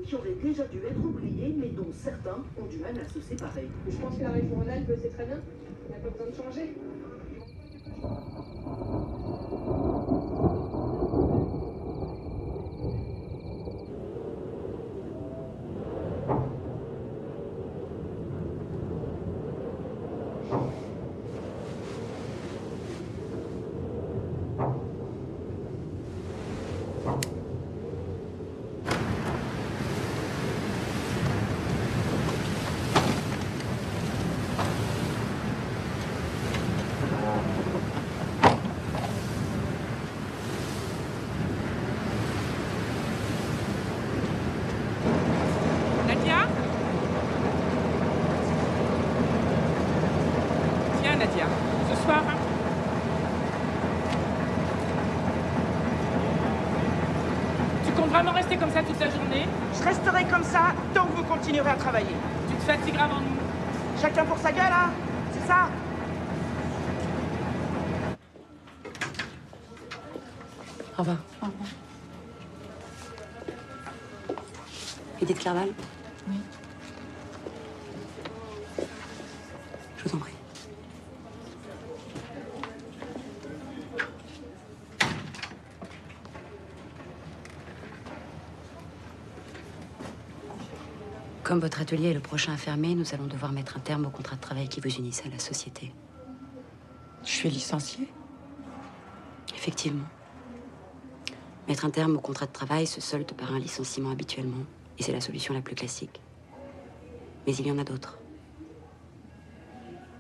qui auraient déjà dû être oubliés, mais dont certains ont du mal à se séparer. Je pense que la région Rhône-Alpes, c'est très bien. Il n'y a pas besoin de changer. Nadia? Tiens, Nadia, ce soir, hein. Tu comptes vraiment rester comme ça toute la journée? Je resterai comme ça tant que vous continuerez à travailler. Tu te fatigues avant nous. Chacun pour sa gueule, hein? C'est ça? Au revoir. Au revoir. Edith Clerval? Oui. Je vous en prie. Comme votre atelier est le prochain à fermer, nous allons devoir mettre un terme au contrat de travail qui vous unissait à la société. Je suis licenciée. Effectivement. Mettre un terme au contrat de travail se solde par un licenciement habituellement, et c'est la solution la plus classique. Mais il y en a d'autres.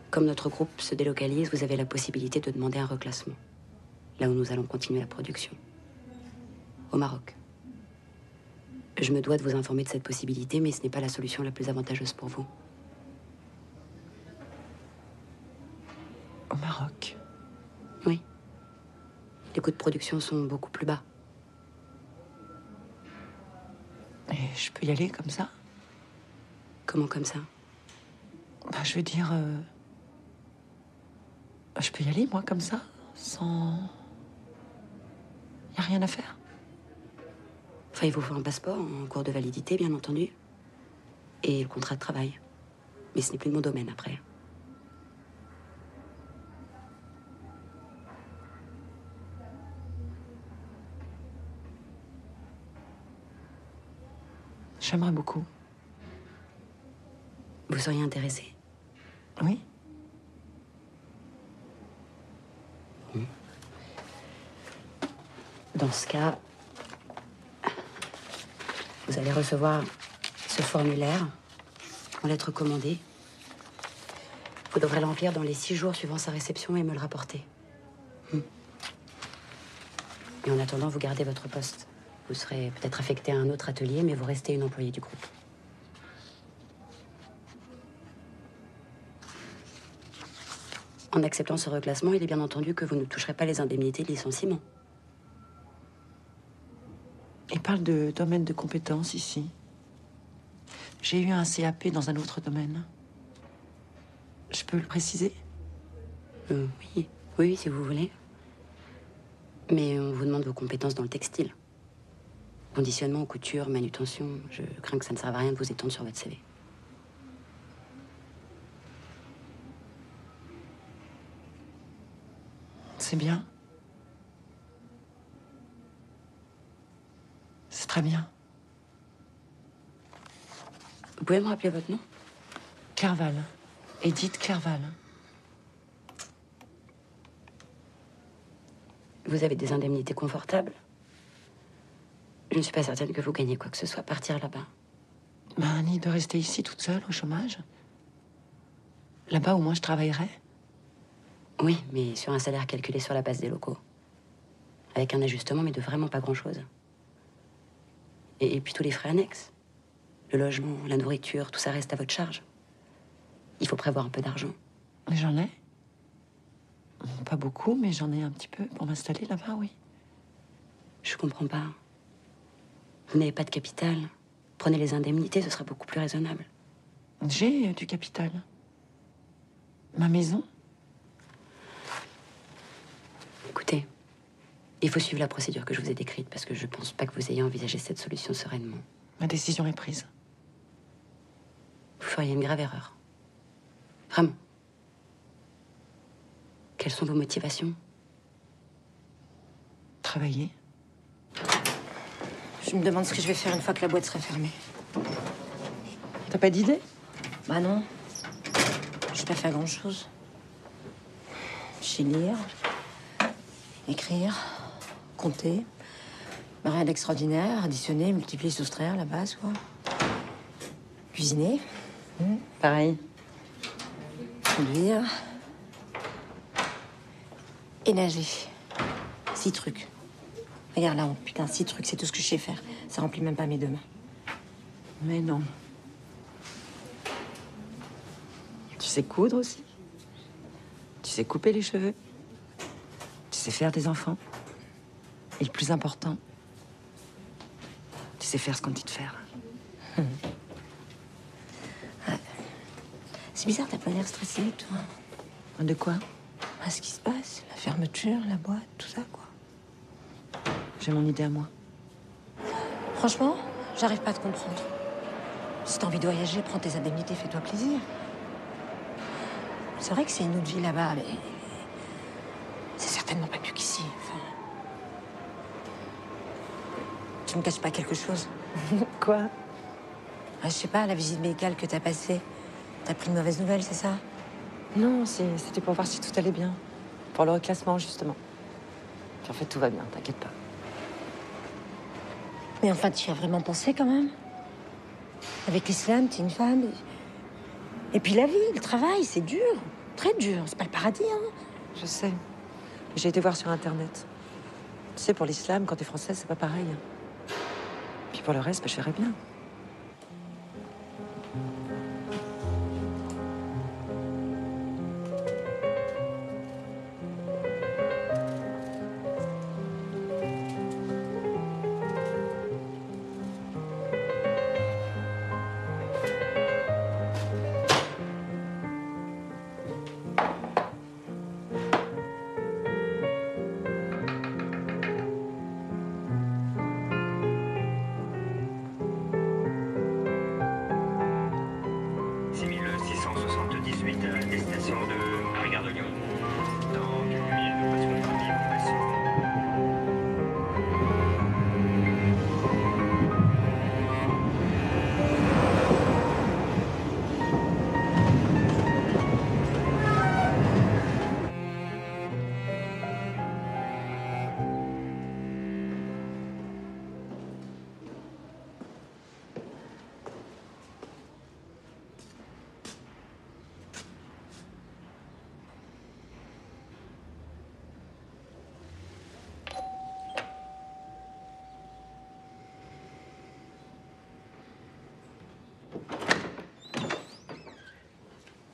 Comme notre groupe se délocalise, vous avez la possibilité de demander un reclassement, là où nous allons continuer la production. Au Maroc. Je me dois de vous informer de cette possibilité, mais ce n'est pas la solution la plus avantageuse pour vous. Au Maroc. Oui. Les coûts de production sont beaucoup plus bas. Et je peux y aller comme ça? Comment comme ça? Bah, je veux dire... je peux y aller, moi, comme ça? Sans... Y a rien à faire? Enfin, il vous faut un passeport en cours de validité, bien entendu. Et le contrat de travail. Mais ce n'est plus de mon domaine, après. J'aimerais beaucoup. Vous seriez intéressé? Oui? Dans ce cas, vous allez recevoir ce formulaire en lettres commandées. Vous devrez le remplir dans les 6 jours suivant sa réception et me le rapporter. Et en attendant, vous gardez votre poste. Vous serez peut-être affecté à un autre atelier, mais vous restez une employée du groupe. En acceptant ce reclassement, il est bien entendu que vous ne toucherez pas les indemnités de licenciement. Il parle de domaine de compétences ici. J'ai eu un CAP dans un autre domaine. Je peux le préciser? Oui, oui, si vous voulez. Mais on vous demande vos compétences dans le textile. Conditionnement, couture, manutention. Je crains que ça ne serve à rien de vous étendre sur votre CV. C'est bien. C'est très bien. Vous pouvez me rappeler votre nom? Clerval. Edith Clerval. Vous avez des indemnités confortables? Je ne suis pas certaine que vous gagnez quoi que ce soit à partir là-bas. Ben, ni de rester ici toute seule au chômage. Là-bas, au moins, je travaillerai. Oui, mais sur un salaire calculé sur la base des locaux. Avec un ajustement, mais de vraiment pas grand-chose. Et puis tous les frais annexes. Le logement, la nourriture, tout ça reste à votre charge. Il faut prévoir un peu d'argent. Mais j'en ai. Pas beaucoup, mais j'en ai un petit peu pour m'installer là-bas, oui. Je comprends pas. Vous n'avez pas de capital. Prenez les indemnités, ce sera beaucoup plus raisonnable. J'ai du capital. Ma maison. Écoutez, il faut suivre la procédure que je vous ai décrite parce que je pense pas que vous ayez envisagé cette solution sereinement. Ma décision est prise. Vous feriez une grave erreur. Vraiment. Quelles sont vos motivations? Travailler. Je me demande ce que je vais faire une fois que la boîte sera fermée. T'as pas d'idée? Bah non. Je sais pas faire grand-chose. Je sais lire, écrire, compter. Bah, rien d'extraordinaire. Additionner, multiplier, soustraire, la base, quoi. Cuisiner. Pareil. Conduire. Et nager. 6 trucs. Regarde là, putain, 6 trucs, c'est tout ce que je sais faire. Ça remplit même pas mes 2 mains. Mais non. Tu sais coudre aussi? Tu sais couper les cheveux? Tu sais faire des enfants? Et le plus important, tu sais faire ce qu'on te dit de faire. C'est bizarre, t'as pas l'air stressé, toi. De quoi? Ah, ce qui se passe, la fermeture, la boîte, tout ça, quoi. J'ai mon idée à moi. Franchement, j'arrive pas à te comprendre. Si t'as envie de voyager, prends tes indemnités, fais-toi plaisir. C'est vrai que c'est une autre vie là-bas, mais c'est certainement pas mieux qu'ici. Enfin... Tu me caches pas quelque chose? Quoi? Ah, je sais pas, la visite médicale que t'as passée. T'as pris de mauvaises nouvelles, c'est ça? Non, c'était pour voir si tout allait bien. Pour le reclassement, justement. Puis en fait, tout va bien, t'inquiète pas. Mais enfin, tu y as vraiment pensé quand même? Avec l'islam, t'es une femme. Et puis la vie, le travail, c'est dur. Très dur. C'est pas le paradis, hein? Je sais. J'ai été voir sur Internet. Tu sais, pour l'islam, quand t'es française, c'est pas pareil. Puis pour le reste, bah, je verrai bien. Destination de la gare de Lyon. Dans quelques minutes, nous passerons par Lyon, on passe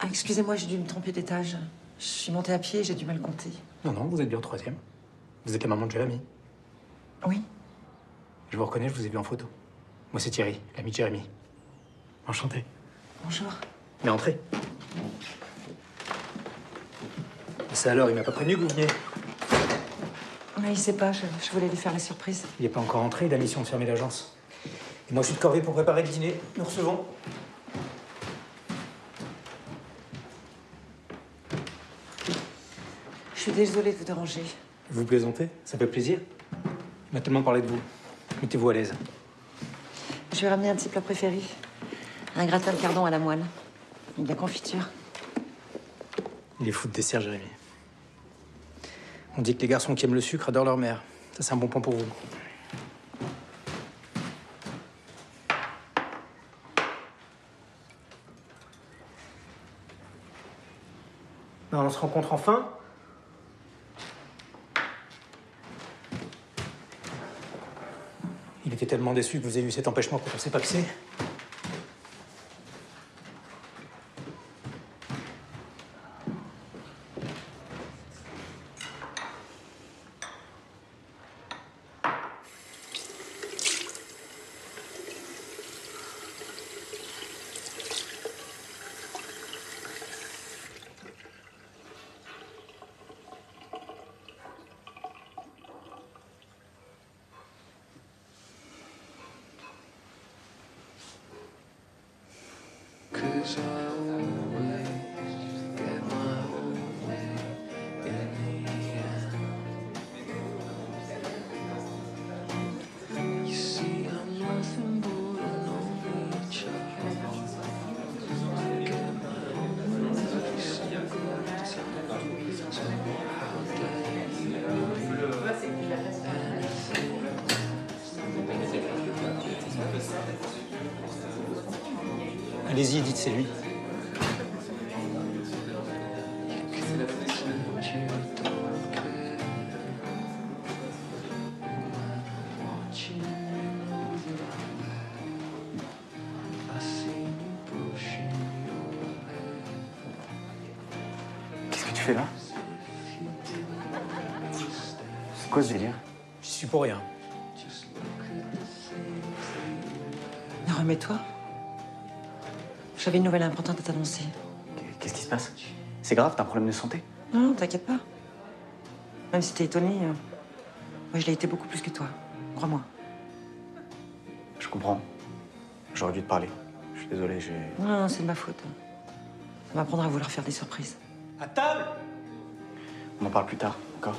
Ah, excusez-moi, j'ai dû me tromper d'étage. Je suis montée à pied et j'ai du mal compter. Non, non, vous êtes bien au 3e. Vous êtes la maman de Jérémy. Oui? Je vous reconnais, je vous ai vu en photo. Moi, c'est Thierry, l'ami de Jérémy. Enchanté. Bonjour. Mais entrez. Et ça alors, il m'a pas prévenu que vous veniez. Mais il sait pas, je voulais lui faire la surprise. Il n'est pas encore entré, il a mission de fermer l'agence. Et moi, je suis de corvée pour préparer le dîner. Nous recevons. Je suis désolée de vous déranger. Vous plaisantez? Ça fait plaisir. Il m'a tellement parlé de vous. Mettez-vous à l'aise. Je vais ramener un de ses plats préférés. Un gratin de cardon à la moelle. Et de la confiture. Il est fou de dessert, Jérémy. On dit que les garçons qui aiment le sucre adorent leur mère. Ça, c'est un bon point pour vous. Ben, on se rencontre enfin. Il était tellement déçu que vous ayez eu cet empêchement quand on s'est paxé. Allez-y, dites, c'est lui. Qu'est-ce que tu fais là? C'est quoi ce délire? J'y suis pour rien. Remets-toi. J'avais une nouvelle importante à t'annoncer. Qu'est-ce qui se passe? C'est grave, t'as un problème de santé? Non, t'inquiète pas. Même si t'es étonné, moi je l'ai été beaucoup plus que toi. Crois-moi. Je comprends. J'aurais dû te parler. Je suis désolé, j'ai... Non, c'est de ma faute. Ça m'apprendra à vouloir faire des surprises. À table! On en parle plus tard, d'accord?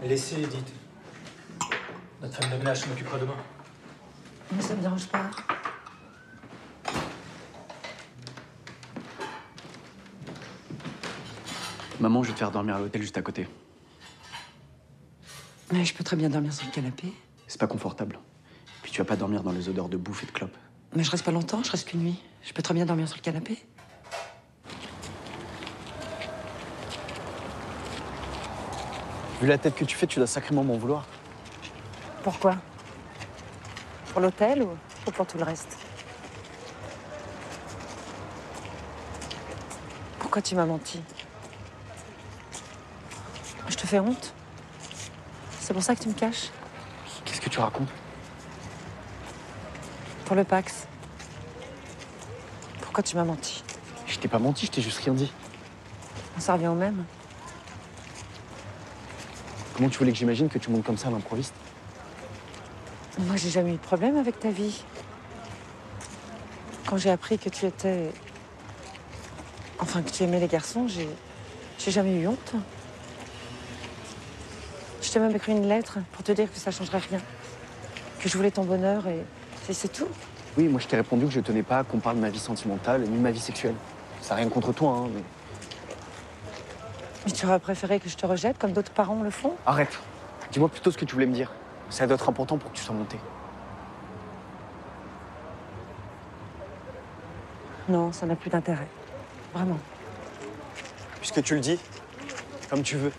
Laissez, Edith. Notre femme de ménage s'en occupera demain. Mais ça me dérange pas. Maman, je vais te faire dormir à l'hôtel juste à côté. Mais je peux très bien dormir sur le canapé. C'est pas confortable. Puis tu vas pas dormir dans les odeurs de bouffe et de clopes. Mais je reste pas longtemps, je reste qu'une nuit. Je peux très bien dormir sur le canapé. Vu la tête que tu fais, tu dois sacrément m'en vouloir. Pourquoi? Pour l'hôtel ou pour tout le reste? Pourquoi tu m'as menti? Je te fais honte? C'est pour ça que tu me caches? Qu'est-ce que tu racontes? Pour le Pax. Pourquoi tu m'as menti? Je t'ai pas menti, je t'ai juste rien dit. Ça revient au même. Comment tu voulais que j'imagine que tu montes comme ça à l'improviste? Moi, j'ai jamais eu de problème avec ta vie. Quand j'ai appris que tu étais... Enfin, que tu aimais les garçons, j'ai jamais eu honte. Je t'ai même écrit une lettre pour te dire que ça changerait rien. Que je voulais ton bonheur et c'est tout. Oui, moi je t'ai répondu que je tenais pas qu'on parle de ma vie sentimentale ni de ma vie sexuelle. Ça n'a rien contre toi, hein, mais... Mais tu aurais préféré que je te rejette comme d'autres parents le font? Arrête. Dis-moi plutôt ce que tu voulais me dire. Ça doit être important pour que tu sois monté. Non, ça n'a plus d'intérêt. Vraiment. Puisque tu le dis, comme tu veux.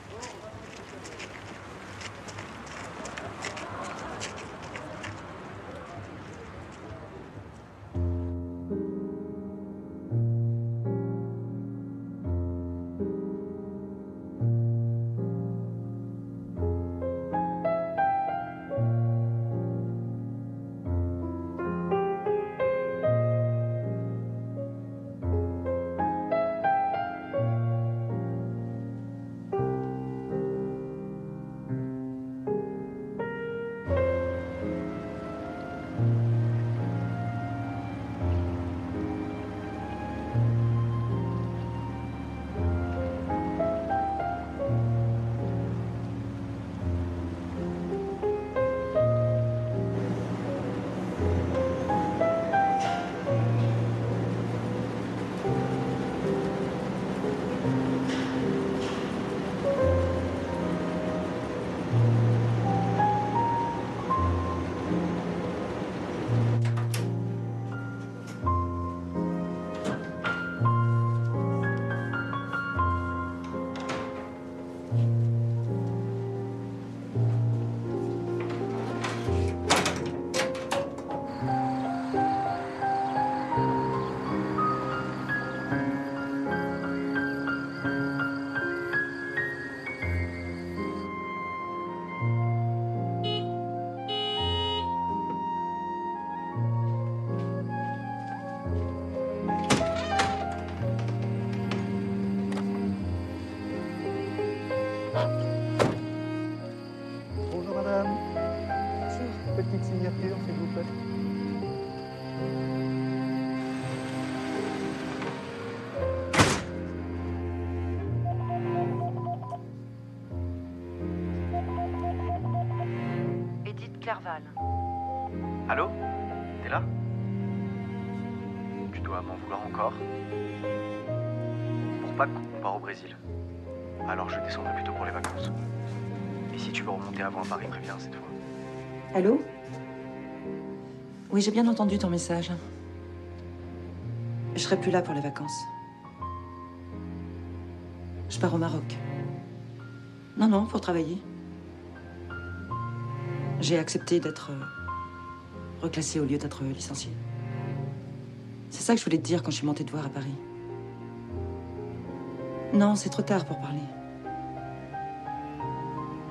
petite signature, s'il vous plaît. Edith Clerval. Allô? T'es là? Tu dois m'en vouloir encore. Pour Pâques, on part au Brésil. Alors je descendrai plutôt pour les vacances. Et si tu veux remonter avant à Paris, préviens cette fois. Allô? Oui, j'ai bien entendu ton message. Je serai plus là pour les vacances. Je pars au Maroc. Non, non, pour travailler. J'ai accepté d'être reclassée au lieu d'être licenciée. C'est ça que je voulais te dire quand je suis montée te voir à Paris. Non, c'est trop tard pour parler.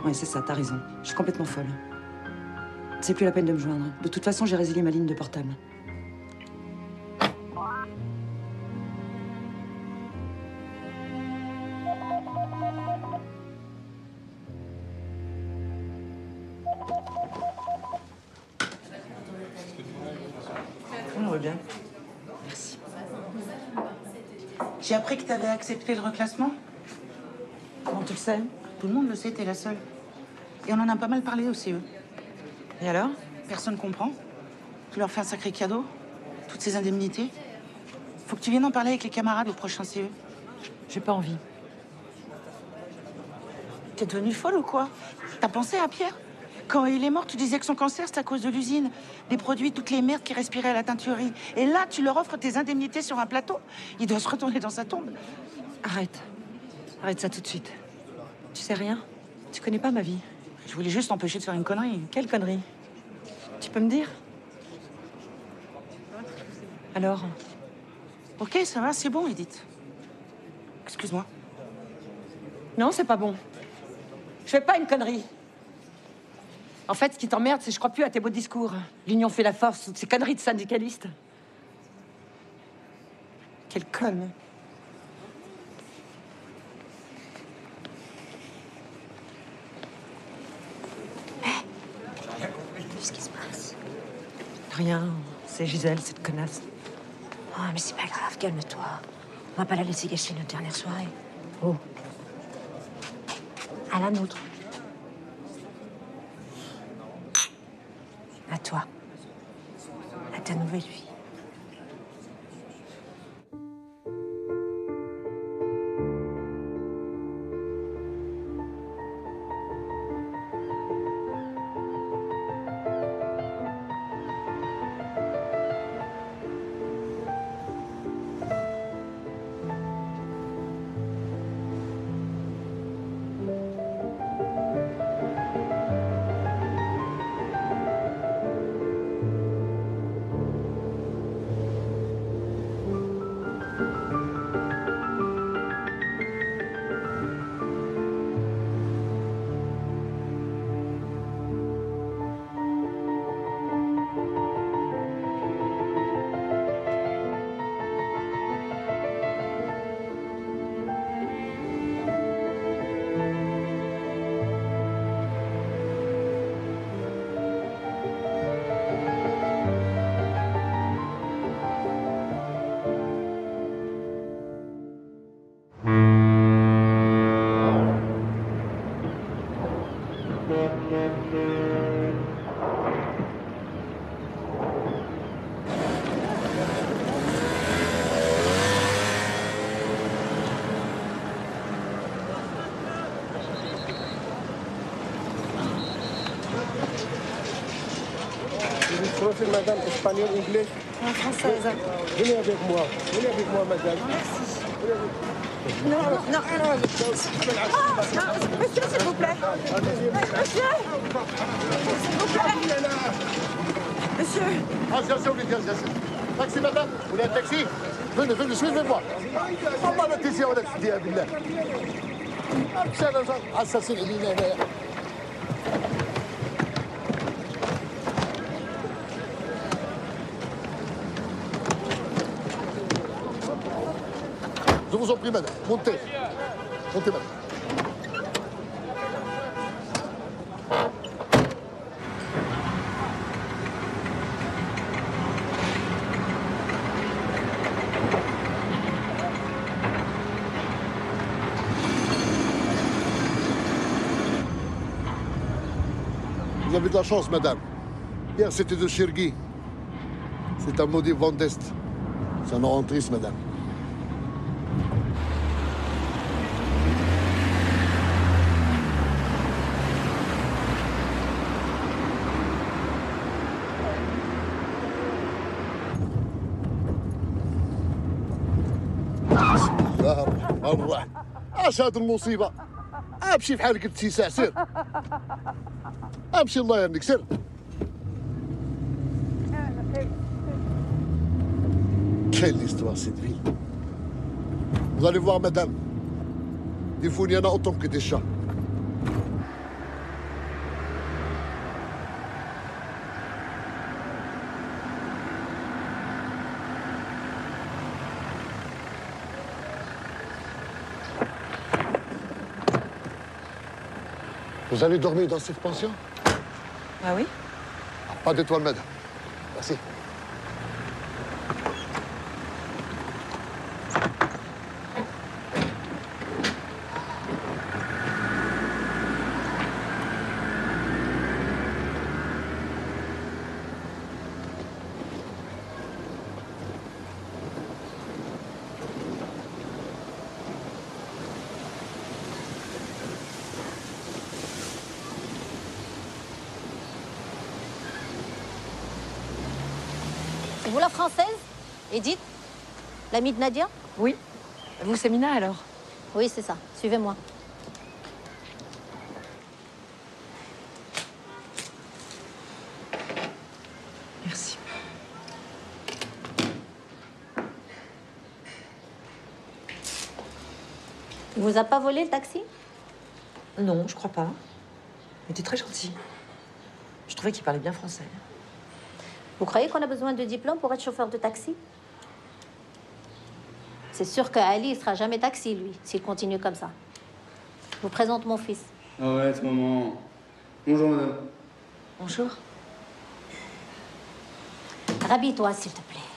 Oui, c'est ça, t'as raison. Je suis complètement folle. C'est plus la peine de me joindre. De toute façon, j'ai résilié ma ligne de portable. On va bien. Merci. J'ai appris que t'avais accepté le reclassement. Comment tu le sais? Tout le monde le sait, t'es la seule. Et on en a pas mal parlé au CE. Et alors? Personne comprend. Tu leur fais un sacré cadeau. Toutes ces indemnités. Faut que tu viennes en parler avec les camarades au prochain CE. J'ai pas envie. T'es devenue folle ou quoi? T'as pensé à Pierre? Quand il est mort, tu disais que son cancer, c'est à cause de l'usine. Des produits, toutes les merdes qui respiraient à la teinturerie. Et là, tu leur offres tes indemnités sur un plateau. Il doit se retourner dans sa tombe. Arrête. Arrête ça tout de suite. Tu sais rien? Tu connais pas ma vie. Je voulais juste t'empêcher de faire une connerie. Quelle connerie? Tu peux me dire? Alors? Ok, ça va, c'est bon, Edith. Excuse-moi. Non, c'est pas bon. Je fais pas une connerie. En fait, ce qui t'emmerde, c'est que je crois plus à tes beaux discours. L'union fait la force, toutes ces conneries de syndicalistes. Quelle conne. Qu'est-ce qui se passe? Rien. C'est Gisèle, cette connasse. Oh, mais c'est pas grave, calme-toi. On va pas la laisser gâcher notre dernière soirée. Oh. À la nôtre. À toi. À ta nouvelle vie. Profil, madame, espagnol, anglais. Française. Venez avec moi. Venez avec moi, madame. Merci. Non, non, non. Monsieur, s'il vous plaît. Monsieur. S'il vous plaît. Monsieur. Attention, taxi, madame. Vous voulez un taxi? Venez, venez, suivez-moi. On va mettre ici, on a dit à Billah. Assassin, il est là. Je vous en prie, madame. Montez. Montez, madame. Vous avez de la chance, madame. Hier, c'était de Chergui. C'est un maudit vent d'Est. C'est un rentriste, madame. الله الرحمن الرحيم. اش هاد المصيبه؟ امشي في حالك انت ساعه سير. امشي الله يهنيك سير. Quelle histoire cette ville. Vous allez voir madame. Des fous, il y en a autant que des chats. Vous allez dormir dans cette pension? Ah oui? Pas d'étoile, madame. Merci. C'est vous la française, Edith? L'amie de Nadia? Oui. Vous, c'est Mina, alors? Oui, c'est ça. Suivez-moi. Merci. Il vous a pas volé le taxi? Non, je crois pas. Il était très gentil. Je trouvais qu'il parlait bien français. Vous croyez qu'on a besoin de diplôme pour être chauffeur de taxi? C'est sûr qu'Ali ne sera jamais taxi, lui, s'il continue comme ça. Je vous présente mon fils. Arrête, maman. Bonjour, madame. Bonjour. Rhabille-toi, s'il te plaît.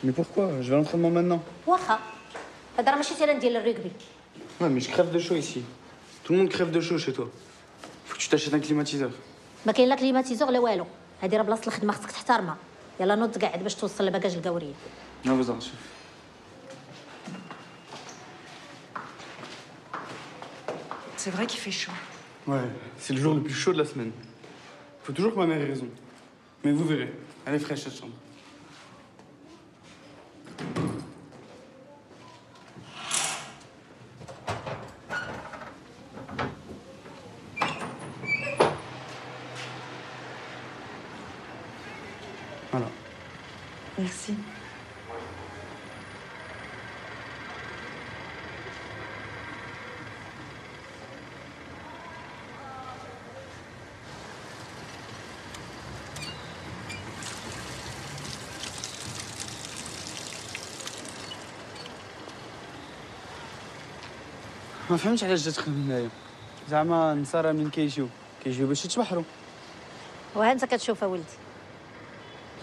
Mais pourquoi? Je vais à l'entraînement maintenant. Wacha. هذا راه ماشي تيران ديال الرugby. Ouais, mais je crève de chaud ici. Tout le monde crève de chaud chez toi. Faut que tu t'achètes un climatiseur. ما كاين لا كليماتيزور لا والو. هذه راه بلاصه الخدمه خصك تحترمها. يلا نوض قاعد باش توصل لباكاج القوريه. Non, vas-y, chef. C'est vrai qu'il fait chaud. Ouais, c'est le jour le plus chaud de la semaine. Faut toujours que ma mère ait raison. Mais vous verrez, elle est fraîche cette chambre. Voilà. Merci. ما فهمتش علاش جات تخدم هنايا. زعما نصارى من كيجيو باش يتبحروا. وها انت كتشوف ولدي.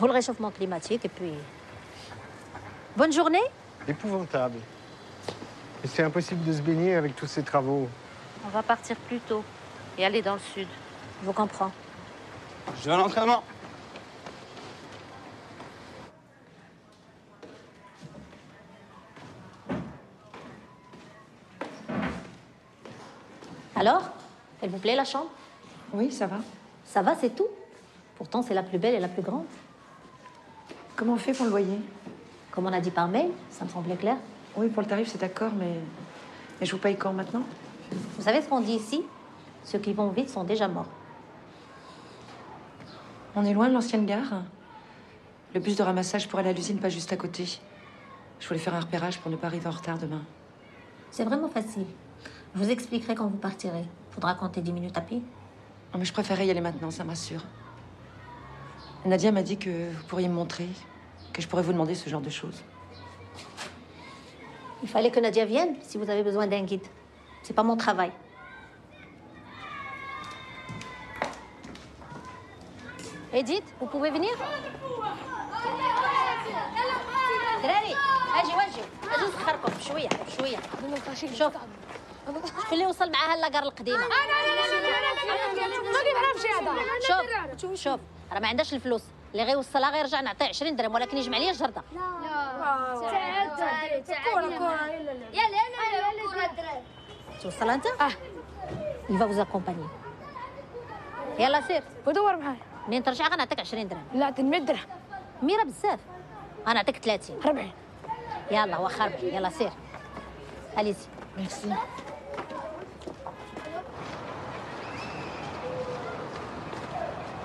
هو اللي غيشوف مون كليماتيك et puis bonne journée. Épouvantable. Et c'est impossible de se baigner avec tous ces travaux. On va partir plus tôt et aller dans le sud. Je vous comprends. Je vais à l'entraînement. Alors, elle vous plaît la chambre? Oui, ça va. Ça va, c'est tout. Pourtant, c'est la plus belle et la plus grande. Comment on fait pour le loyer? Comme on a dit par mail, ça me semblait clair. Oui, pour le tarif, c'est d'accord, mais je vous paye quand maintenant? Vous savez ce qu'on dit ici? Ceux qui vont vite sont déjà morts. On est loin de l'ancienne gare. Le bus de ramassage pour aller à l'usine passe juste à côté. Je voulais faire un repérage pour ne pas arriver en retard demain. C'est vraiment facile. Je vous expliquerai quand vous partirez. Faudra compter 10 minutes à pied. Non, mais je préférais y aller maintenant, ça me rassure. Nadia m'a dit que vous pourriez me montrer, que je pourrais vous demander ce genre de choses. Il fallait que Nadia vienne si vous avez besoin d'un guide. C'est pas mon travail. Edith, vous pouvez venir? دراري اجي واجي اجي نسخركم بشويه بشويه. شوف شوف اللي وصل معاها اللاكار القديمه. شوف شوف راه ما عندهاش الفلوس، اللي غيوصلها غيرجع نعطيه 20 درهم ولكن يجمع لي الجرده. توصل انت؟ il va vous accompagner. يلا سير بدور معايا. منين ترجع غنعطيك 20 درهم. لا عطيني 100 درهم. 100 بزاف. غنعطيك 30. 40. يلا واخا 40. يلا سير. Allez-y. Merci.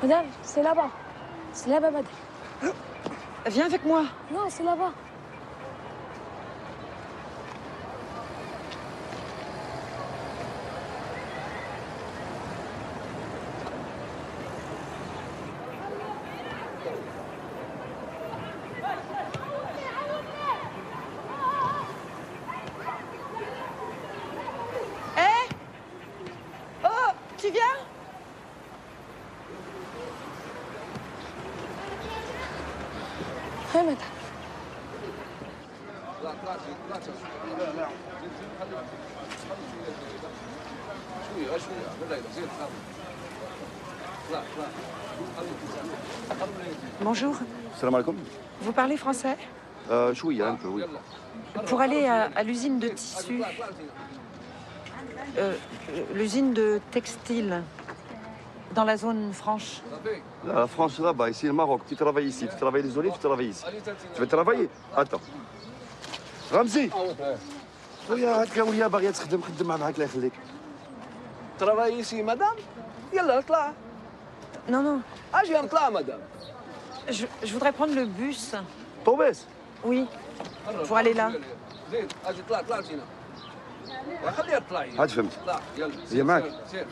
Madame, c'est là-bas. C'est là-bas, madame. Viens avec moi. Non, c'est là-bas. Tu viens? Oui, madame. Bonjour. Salam alaikum. Vous parlez français? شوية un peu, oui. Pour aller à l'usine de tissu. L'usine de textile. Dans la zone franche. La France là-bas, ici le Maroc. Tu travailles ici, tu travailles les olives, tu travailles ici. Tu veux travailler? Attends. رمزي. ويا هاد كاوليا باغية تخدم خدم معاك الله يخليك. Travaille ici, madame? يلا اطلع. Non, non. اجي نطلع madame. Je voudrais prendre le bus. طوبيس؟ Oui. Pour aller là. زيد اجي طلع جينا. خليها تطلع. هاد فهمت. طلع يلا. زين معاك؟ سير.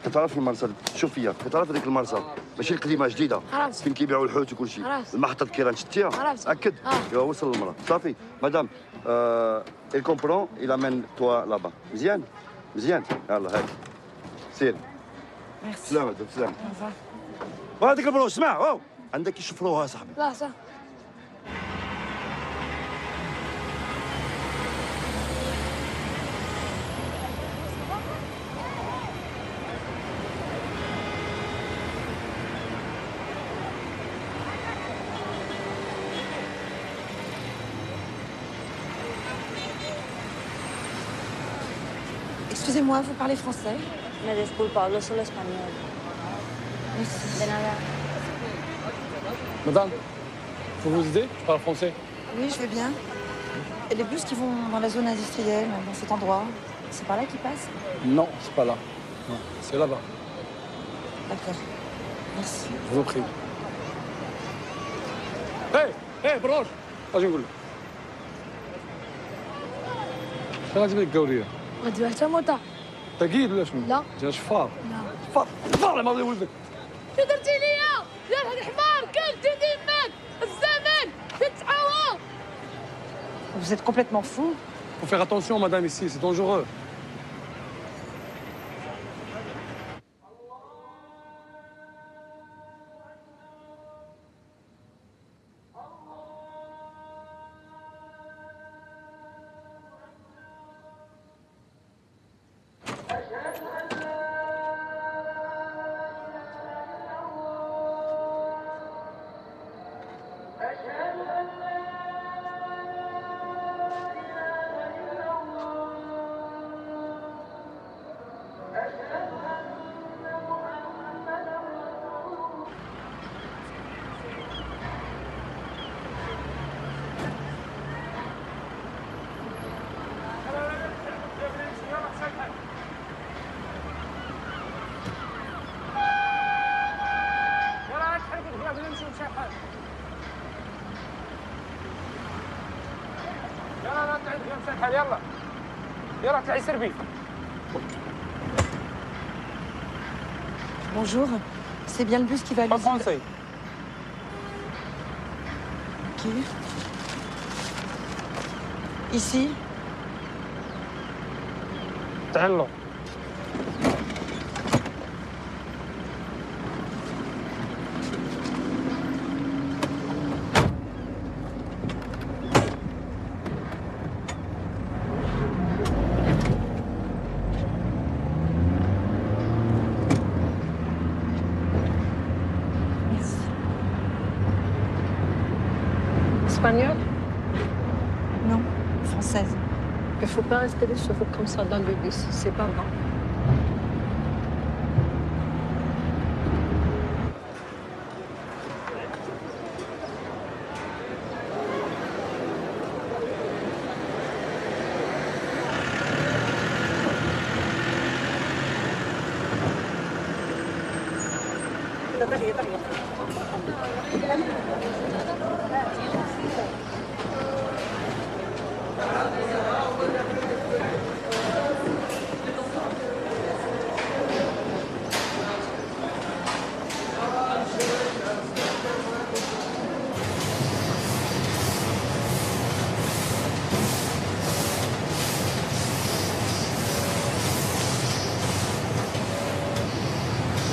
كتعرف المرسى، شوف فيا، كتعرف هذيك المرسى ماشي القديمه جديده. عرفت. فين كيبيعوا الحوت وكل شيء. عرفت. المحطه الكيران شتيها؟ عرفت. اكد. ايوا وصل للمرا، صافي. مدام il comprend, il amène toi là-bas. مزيان؟ مزيان؟ يلا هاك. سير. Merci. سلامة سلامة. Au revoir. وهذيك البروش اسمع، واو عندك يشفروها صاحبي. لا صح. Excusez-moi, vous parlez français? Me disculpa, hablo solo español. Merci. De nada. Madame, faut vous aider? Je parle français. Oui, je vais bien. Et les bus qui vont dans la zone industrielle, dans cet endroit, c'est par là qu'ils passent? Non, c'est pas là. Non, c'est là-bas. D'accord. Merci. Je vous prie. Hey, بروش. اجي نقول لك. شنو غادي لك القوريه؟ غادي حتى موطا. ثقيل ولا شنو؟ لا. جا شفار. لا. شفار ما ولدك. شو درتي ليا؟ يا هاد الحمار كلتي ديماك الزمن تتعوض. Vous êtes complètement fou. Faut faire attention, madame, ici, c'est dangereux. يلا يلا طلعي سربي. Bonjour, c'est bien le bus qui va à l'usine. Pas français. Ok. Ici? تعالوا. Espagnole? Non, française. Il faut pas rester les cheveux comme ça dans le bus, c'est pas bon.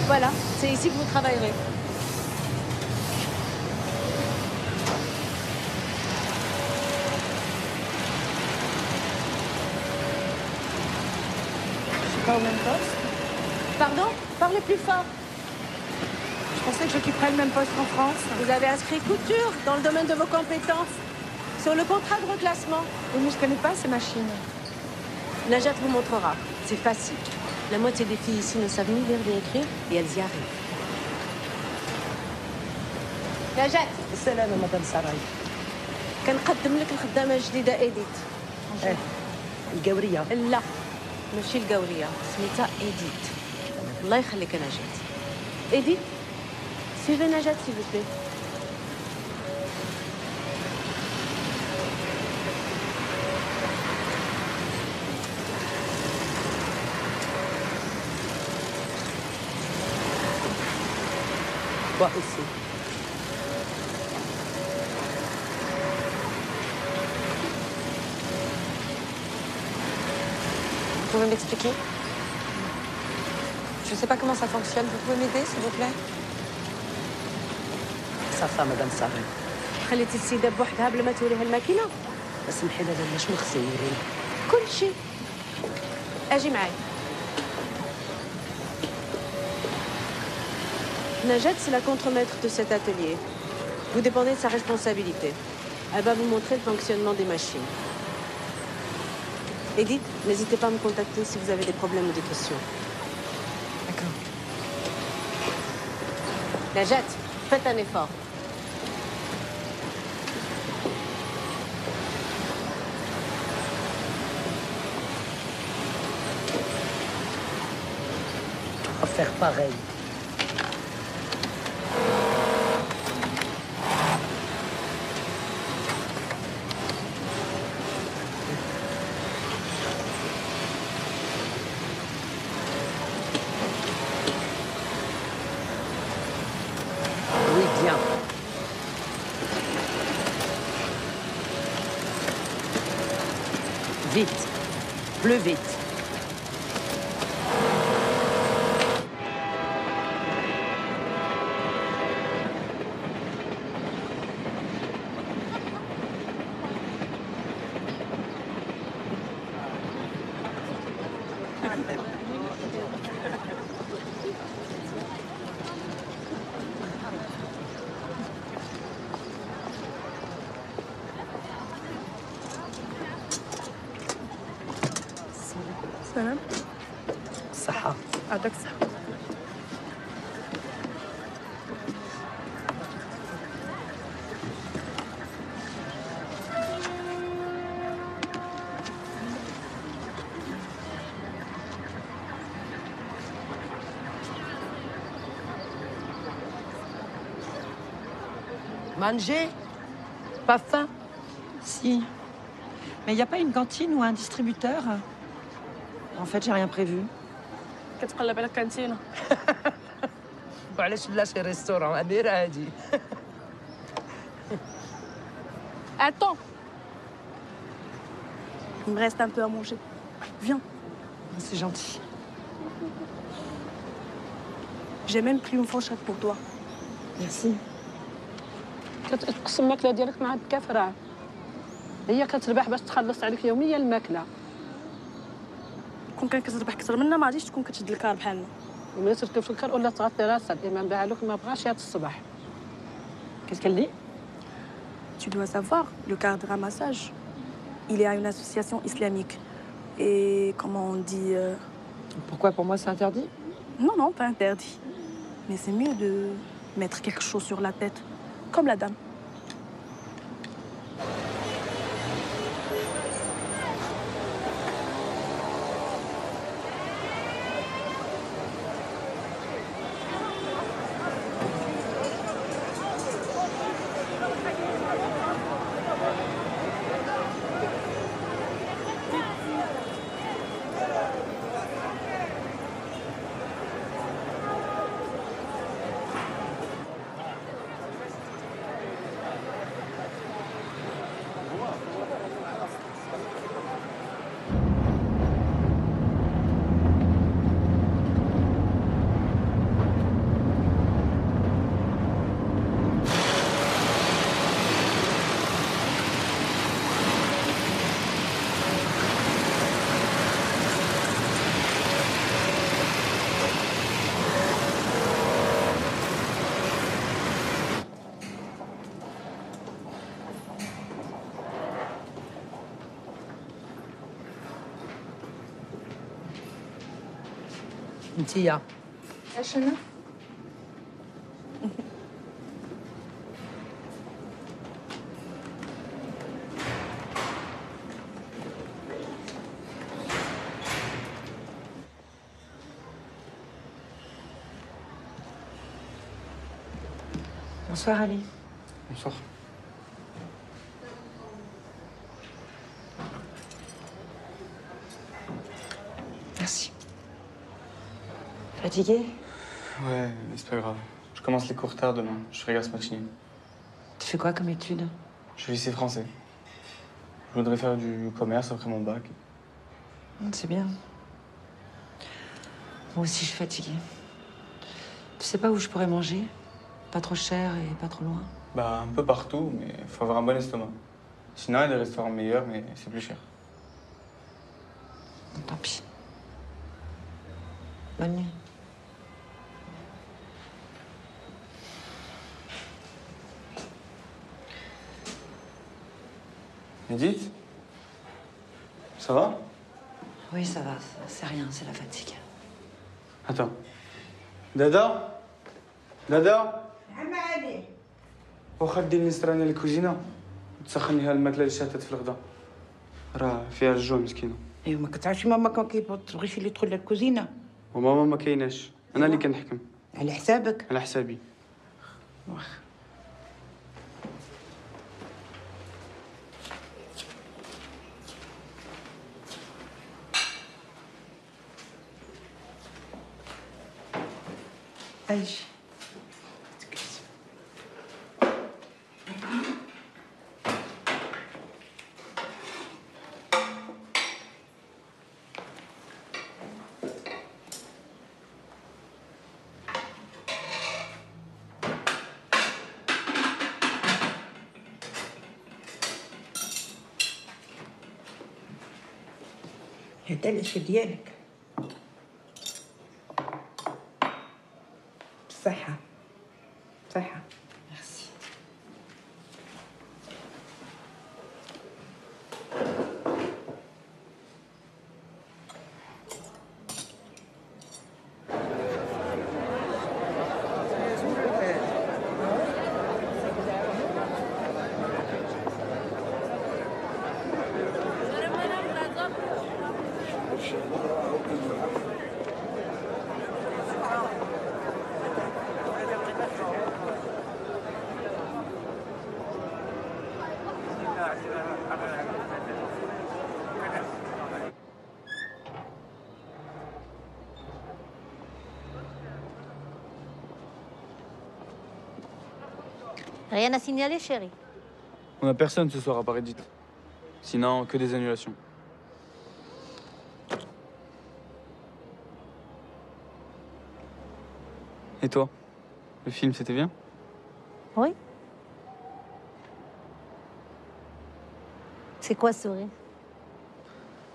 Voilà, c'est ici que vous travaillerez. Je suis pas au même poste. Pardon? Parlez plus fort. Je pensais que j'occuperais le même poste qu'en France. Vous avez inscrit couture dans le domaine de vos compétences, sur le contrat de reclassement. Oui, mais je connais pas ces machines. Najat vous montrera. C'est facile. La moitié des filles ici ne savent ni lire ni écrire, et elles y arrivent. نجاة السلامة مدام سراي. كنقدم لك الخدامة الجديدة إيديت. القورية. لا ماشي القورية، سميتها إيديت. الله يخليك يا نجاة. إيديت سيفي نجاة s'il vous plaît. Toi aussi. Vous pouvez m'expliquer? Je ne sais pas comment ça fonctionne. Vous pouvez m'aider, s'il vous plaît? صافا مدام صافي. خليتي السيدة بوحدها بلا ما توريها الماكينة؟ اسمحي لي انا شنو خصني نوري؟ كل شيء. أجي معي. Najat, c'est la contremaître de cet atelier. Vous dépendez de sa responsabilité. Elle va vous montrer le fonctionnement des machines. Edith, n'hésitez pas à me contacter si vous avez des problèmes ou des questions. D'accord. Najat, faites un effort. On va faire pareil. Vite, plus vite. سلام صحة. عندك صحة. Manger? Pas faim? Si. Mais il n'y a pas une cantine ou un distributeur? En fait, j'ai rien prévu. كتقلب على الكانتينة. وعلاش لا شي ريستورون أميرة هادي؟ Attends. Il me reste un peu à manger. Viens. C'est gentil. J'ai même pris une fourchette pour toi. Merci. كتقسم الماكلة ديالك مع الكافرة. هي كتربح باش تخلص عليك يوميا الماكلة. كون كان كتربح كثر منا ما غاديش تكون كتشد الكار بحالنا. وملي تركب في الكار ولا تغطي راسها الإمام باعلوك ما بغاش هاد الصباح. كتكلي؟ Tu dois savoir, le quart de ramassage, il est à une association islamique. Et comment on dit... Pourquoi pour moi c'est interdit? Non, non, pas interdit. Mais c'est mieux de mettre quelque chose sur la tête, comme la dame. انتيا ايش انا؟ Bonsoir Ali. Bonsoir. Merci. Fatigué? Ouais, mais c'est pas grave. Je commence les cours tard demain. Je ferai grasse matinée. Tu fais quoi comme étude? Je suis lycée français. Je voudrais faire du commerce après mon bac. C'est bien. Moi aussi, je suis fatiguée. Tu sais pas où je pourrais manger? Pas trop cher et pas trop loin? Bah, un peu partout, mais faut avoir un bon estomac. Sinon, il y a des restaurants meilleurs, mais c'est plus cher. Tant pis. Bonne nuit. Edith? Ça va? Oui, ça va. C'est rien, c'est la fatigue. Attends. Dada? Dada? عم علي واخا دير نسراني للكوزينة وتسخنيها الماكلة اللي شاتت في الغدا راه فيها الجوع مسكينة. ايوا ما كتعرفش ماما كون كيبغيش اللي يدخل للكوزينه. وماما ما كايناش، انا اللي كنحكم. على حسابك؟ على حسابي. واخا. ايش؟ هذا الاشي ديالك بالصحة صحة. Merci. Rien à signaler, chérie. On a personne ce soir à part Edith. Sinon, que des annulations. Et toi? Le film, c'était bien? Oui. C'est quoi ce sourire?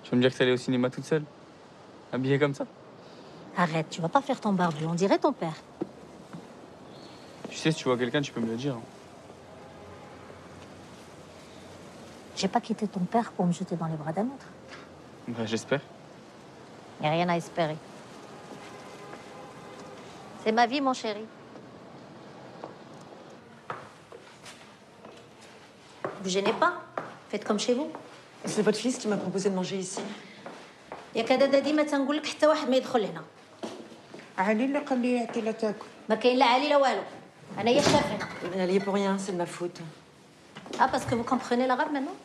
Tu vas me dire que t'es allée au cinéma toute seule? Habillée comme ça? Arrête, tu vas pas faire ton barbu, on dirait ton père. Tu sais, si tu vois quelqu'un, tu peux me le dire. J'ai pas quitté ton père pour me jeter dans les bras d'un autre. Bah, j'espère. Y a rien à espérer. C'est ma vie, mon chéri. Vous gênez pas. Faites comme chez vous. C'est votre fils qui m'a proposé de manger ici. يا كدادا ديما تنقول لك حتى واحد ما يدخل هنا. علي اللي قال لي يعطي لا تاكل. ما كاين لا علي لا والو. انا هي الشاف هنا. Elle y est pour rien, c'est de ma faute. Ah, parce que vous comprenez l'arabe maintenant?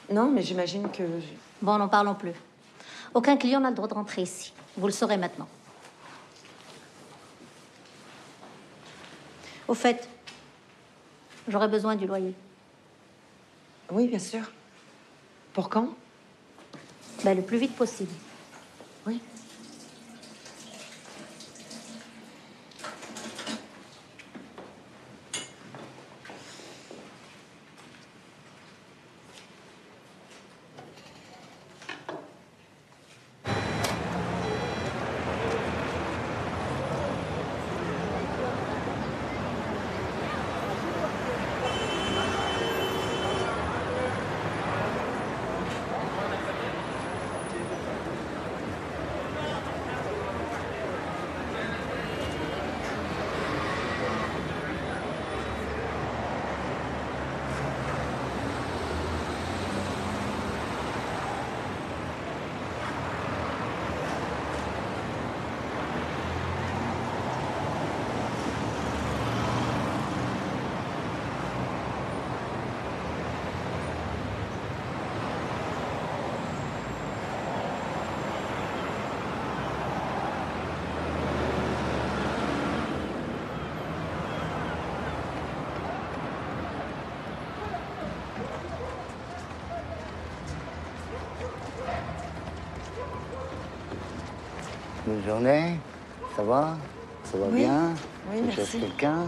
Non, mais j'imagine que... Bon, n'en parlons plus. Aucun client n'a le droit de rentrer ici. Vous le saurez maintenant. Au fait, j'aurais besoin du loyer. Oui, bien sûr. Pour quand? Ben, le plus vite possible. Oui. Bonne journée, ça va? Ça va Oui. bien? Oui, Tu merci. cherches quelqu'un?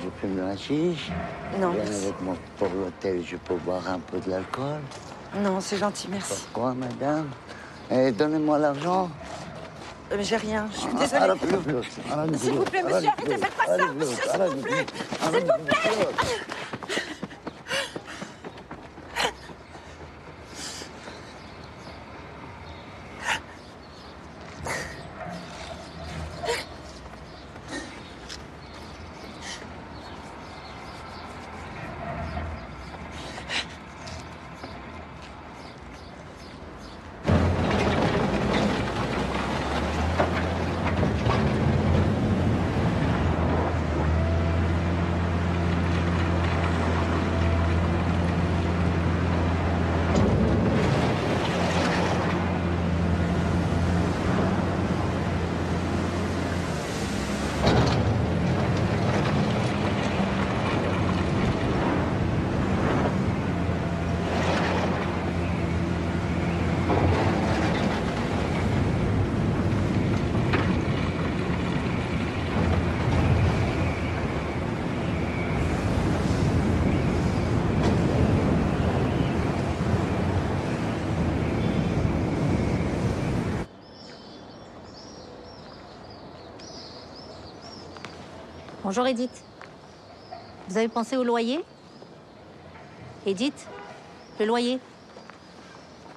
Je fume de la chiche. Non, Viens merci. avec moi pour l'hôtel, je peux boire un peu de l'alcool. Non, c'est gentil, merci. Pourquoi, madame? Et donnez-moi l'argent. Mais j'ai rien, je suis désolée. Arrête le flot, arrête le S'il vous flot, plaît, monsieur, arrête arrêtez, le faites pas flot, ça, arrête le monsieur, flot, s'il arrête vous le plaît. flot, S'il vous arrête le flot. Bonjour Edith. Vous avez pensé au loyer? Edith, le loyer?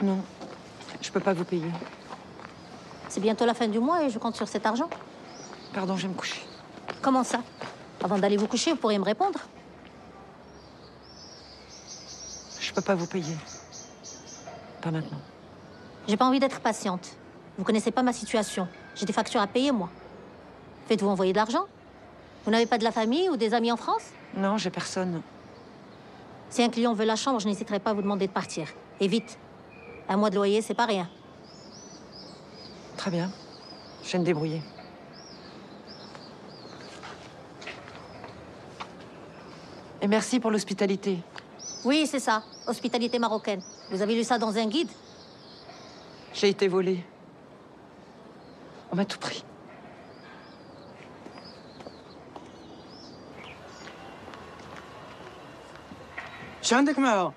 Non, je peux pas vous payer. C'est bientôt la fin du mois et je compte sur cet argent. Pardon, je vais me coucher. Comment ça? Avant d'aller vous coucher, vous pourriez me répondre. Je peux pas vous payer. Pas maintenant. J'ai pas envie d'être patiente. Vous connaissez pas ma situation. J'ai des factures à payer, moi. Faites-vous envoyer de l'argent? Vous n'avez pas de la famille ou des amis en France? Non, j'ai personne. Si un client veut la chambre, je n'hésiterai pas à vous demander de partir. Et vite. Un mois de loyer, c'est pas rien. Très bien. Je vais me débrouiller. Et merci pour l'hospitalité. Oui, c'est ça. Hospitalité marocaine. Vous avez lu ça dans un guide? J'ai été volée. On m'a tout pris. اش عندك معاها؟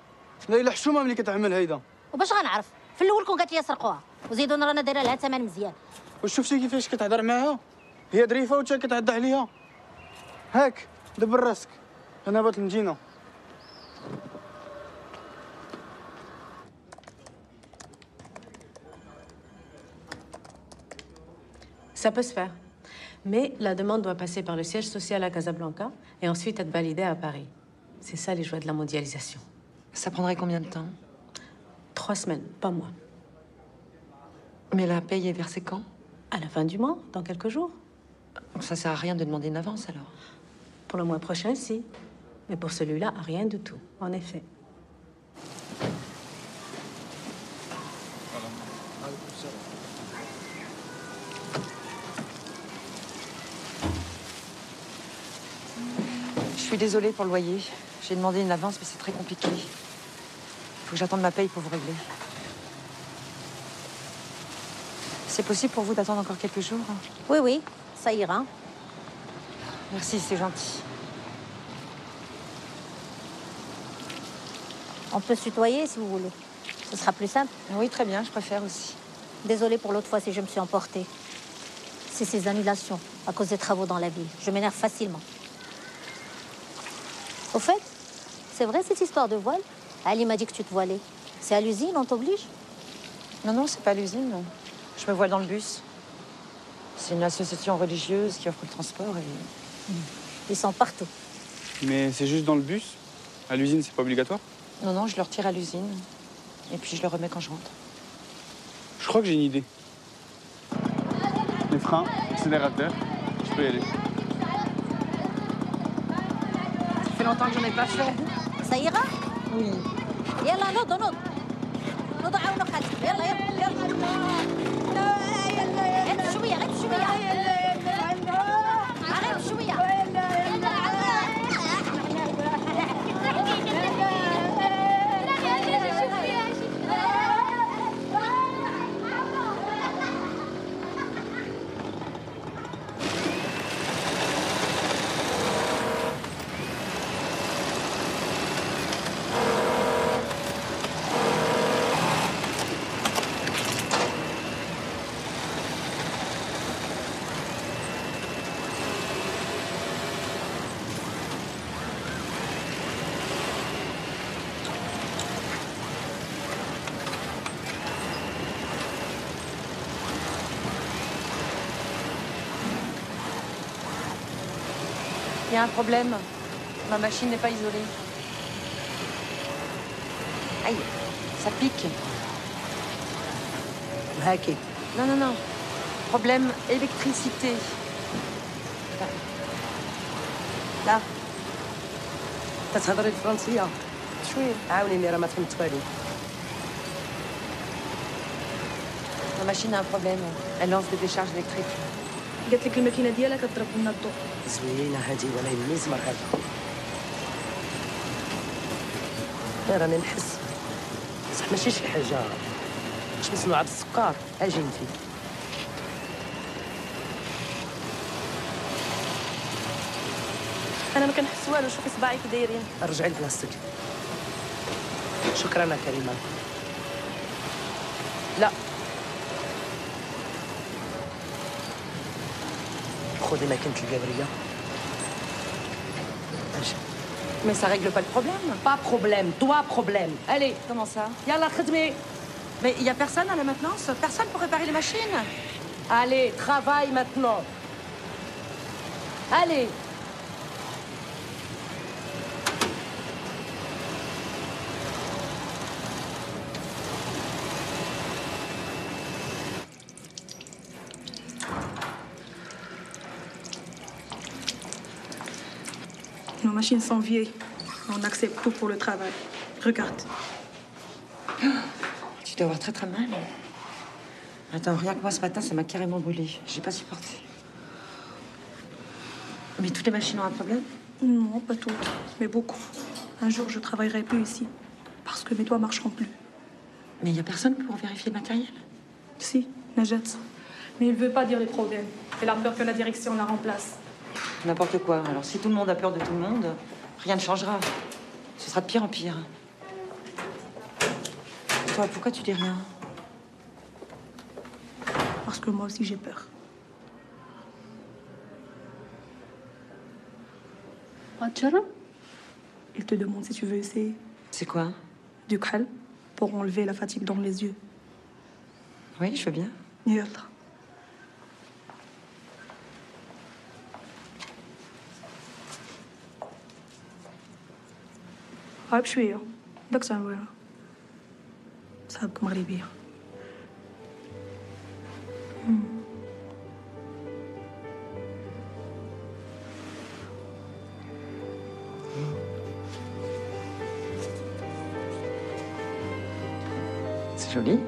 لا الا حشومه ملي كتعمل هيدا. وباش غنعرف؟ في الاول كون قالت لي سرقوها وزيدون رانا دايره لها ثمن مزيان. واش شفتي كيفاش كتهضر معاها؟ هي ظريفه وانت كتعدى عليها. هاك دبر راسك. انا بات المدينه. Ça peut se faire. Mais la demande doit passer par le siège social à Casablanca et ensuite être validée à Paris. C'est ça les joies de la mondialisation. Ça prendrait combien de temps? 3 semaines, pas moins. Mais la paye est versée quand? À la fin du mois, dans quelques jours. Donc ça sert à rien de demander une avance alors? Pour le mois prochain, si. Mais pour celui-là, rien du tout, en effet. Je suis désolée pour le loyer. J'ai demandé une avance, mais c'est très compliqué. Il faut que j'attende ma paye pour vous régler. C'est possible pour vous d'attendre encore quelques jours? Oui, oui, ça ira. Merci, c'est gentil. On peut se tutoyer si vous voulez. Ce sera plus simple. Oui, très bien, je préfère aussi. Désolée pour l'autre fois si je me suis emportée. C'est ces annulations à cause des travaux dans la ville. Je m'énerve facilement. Au fait, c'est vrai cette histoire de voile? Ali m'a dit que tu te voilais. C'est à l'usine, on t'oblige? Non, non, c'est pas à l'usine. Je me voile dans le bus. C'est une association religieuse qui offre le transport et... Ils sont partout. Mais c'est juste dans le bus? À l'usine, c'est pas obligatoire? Non, non, je le retire à l'usine. Et puis je le remets quand je rentre. Je crois que j'ai une idée. Les freins, accélérateur, je peux y aller. Ça fait longtemps que j'en ai pas fait. Ça ira? Oui. يلا نوض نوض نوض عاونوا خالتك يلا يلا غير شويه غير شويه غير شويه Il y a un problème. Ma machine n'est pas isolée. Aïe, ça pique. هاكي Non, non, non. Problème électricité. لا تتهضري الفرنسية شوية. عاونيني راه ما فهمت والو. Ma machine a un problème. Elle lance des décharges électriques. قالت لك الماكينه ديالها كتضرب لنا الضوء. زوينة هادي ولا مزمر هذا. راني نحس بصح ماشي شي حاجة مش مصنوعة بالسكر. اجي انتي. انا ما كنحس والو، شوفي صباعي كي دايرين. رجعي لبلاصتك. شكرا كريمة. لا خذي ماكينة القابرية. اجي. Mais ça règle pas le problème. Pas problème, toi problème. Allez. Comment ça? Yalla khedmi. Mais il y a personne à la maintenance? Personne pour réparer les machines? Allez, travaille maintenant. Allez. Nos machines sont vieilles. On accepte tout pour le travail. Regarde. Tu dois avoir très très mal. Attends, rien que moi ce matin, ça m'a carrément brûlé. J'ai pas supporté. Mais toutes les machines ont un problème? Non, pas toutes, mais beaucoup. Un jour, je travaillerai plus ici. Parce que mes doigts marcheront plus. Mais il y a personne pour vérifier le matériel? Si, Najat. Mais il veut pas dire les problèmes. Elle a peur que la direction la remplace. N'importe quoi. Alors si tout le monde a peur de tout le monde, rien ne changera. Ce sera de pire en pire. Toi, pourquoi tu dis rien? Parce que moi aussi, j'ai peur. Il te demande si tu veux essayer. C'est quoi? Du khal, pour enlever la fatigue dans les yeux. Oui, je veux bien. Yalla. هاي بشوية بدك تعمل صاحبك مغربية. C'est joli.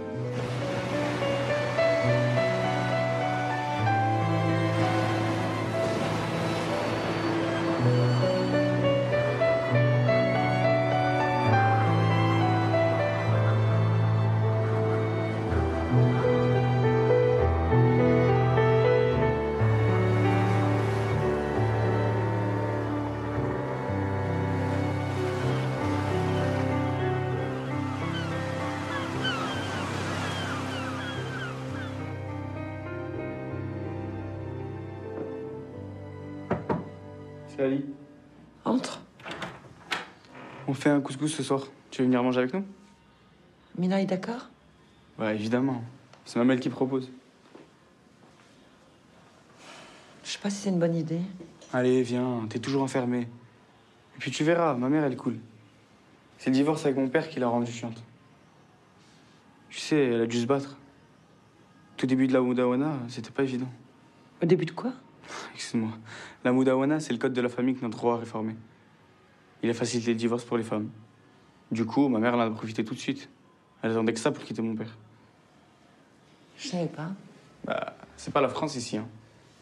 C'est Ali. Entre. On fait un couscous ce soir. Tu veux venir manger avec nous? Mina est d'accord? Ouais, évidemment. C'est ma mère qui propose. Je sais pas si c'est une bonne idée. Allez, viens, t'es toujours enfermé. Et puis tu verras, ma mère, elle est cool. C'est le divorce avec mon père qui l'a rendue chiante. Tu sais, elle a dû se battre. Tout début de la Moudawana, c'était pas évident. Au début de quoi? Excuse-moi. La Moudawana, c'est le code de la famille que notre roi a réformé. Il a facilité le divorce pour les femmes. Du coup, ma mère en a profité tout de suite. Elle attendait que ça pour quitter mon père. Je savais pas. Bah, c'est pas la France ici, hein.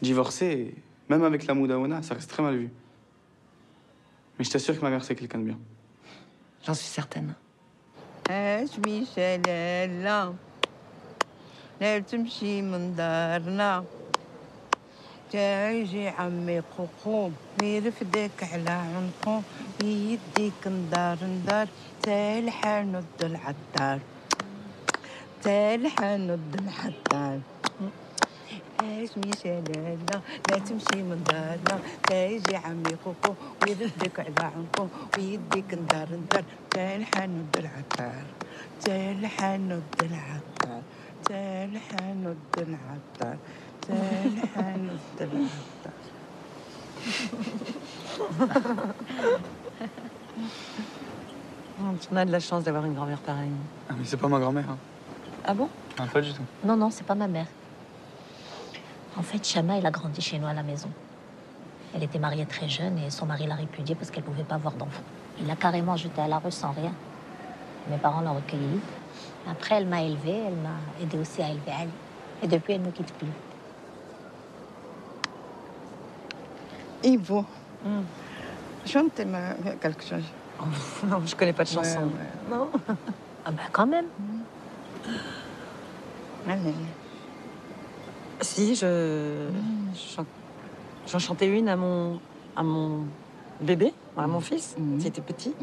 Divorcer, même avec la Moudawana, ça reste très mal vu. Mais je t'assure que ma mère, c'est quelqu'un de bien. J'en suis certaine. اسمي شلالة لا تمشي من دارنا تاجي عمي قوقو ويرفدك على عنقو ويديك ندار ندار تالحة ند العطار تالحة ند العطار اسمي شلالة لا تمشي من دارنا تاجي عمي قوقو ويردك على عنقو ويديك ندار ندار تالحة ند العطار تالحة ند العطار تالحة ند العطار تالحة ند العطار On a de la chance d'avoir une grand-mère pareille. Ah, mais c'est pas ma grand-mère. Hein. Ah bon? Ah, pas du tout. Non, non, c'est pas ma mère. En fait, Chama, elle a grandi chez nous à la maison. Elle était mariée très jeune et son mari l'a répudiée parce qu'elle pouvait pas avoir d'enfants. Il l'a carrément jetée à la rue sans rien. Mes parents l'ont recueillie. Après, elle m'a élevée, elle m'a aidée aussi à élever Ali. Et depuis, elle ne me quitte plus. Ivo, chante quelque chose. Non, je connais pas de chanson. Non. Ah ben quand même. Allez. Si, j'en chantais une à mon bébé, à mon fils, qui était petit.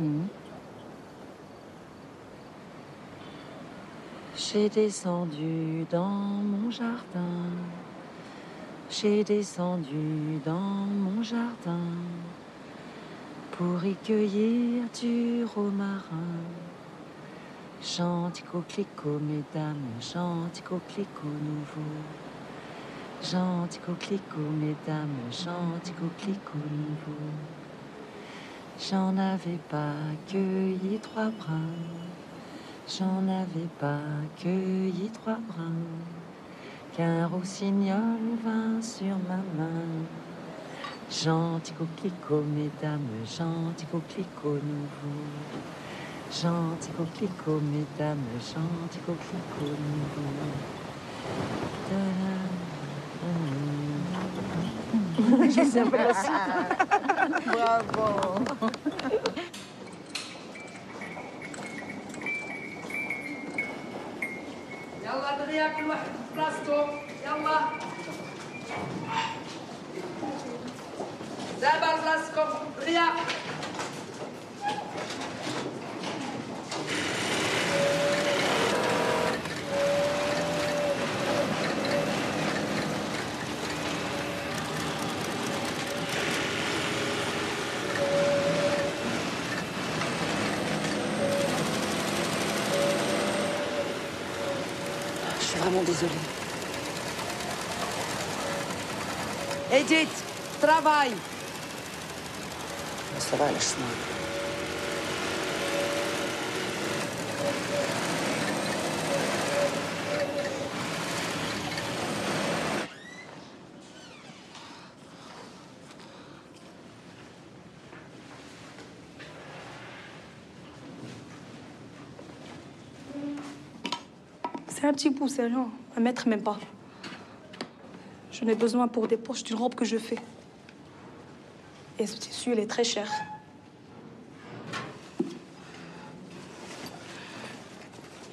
J'ai descendu dans mon jardin. J'ai descendu dans mon jardin pour y cueillir du romarin. Gentil coquelicot, mesdames, gentil coquelicot nouveau. Gentil coquelicot, mesdames, gentil coquelicot nouveau. J'en avais pas cueilli 3 brins. J'en avais pas cueilli 3 brins. Qu'un rossignol vint sur ma main. Gentil coquelicot, mesdames, gentil coquelicot nouveau. Gentil coquelicot, mesdames, gentil coquelicot nouveau. Je sais un peu la suite. Bravo. يلا دغيا كل واحد في بلاصتو يلا دابا بلاصتكم دغيا Je suis vraiment désolée. Edith, travail. Ça va, lâche-moi. C'est un petit bout, c'est rien. 1 mètre, même pas. Je n'ai besoin pour des poches d'une robe que je fais. Et ce tissu, il est très cher.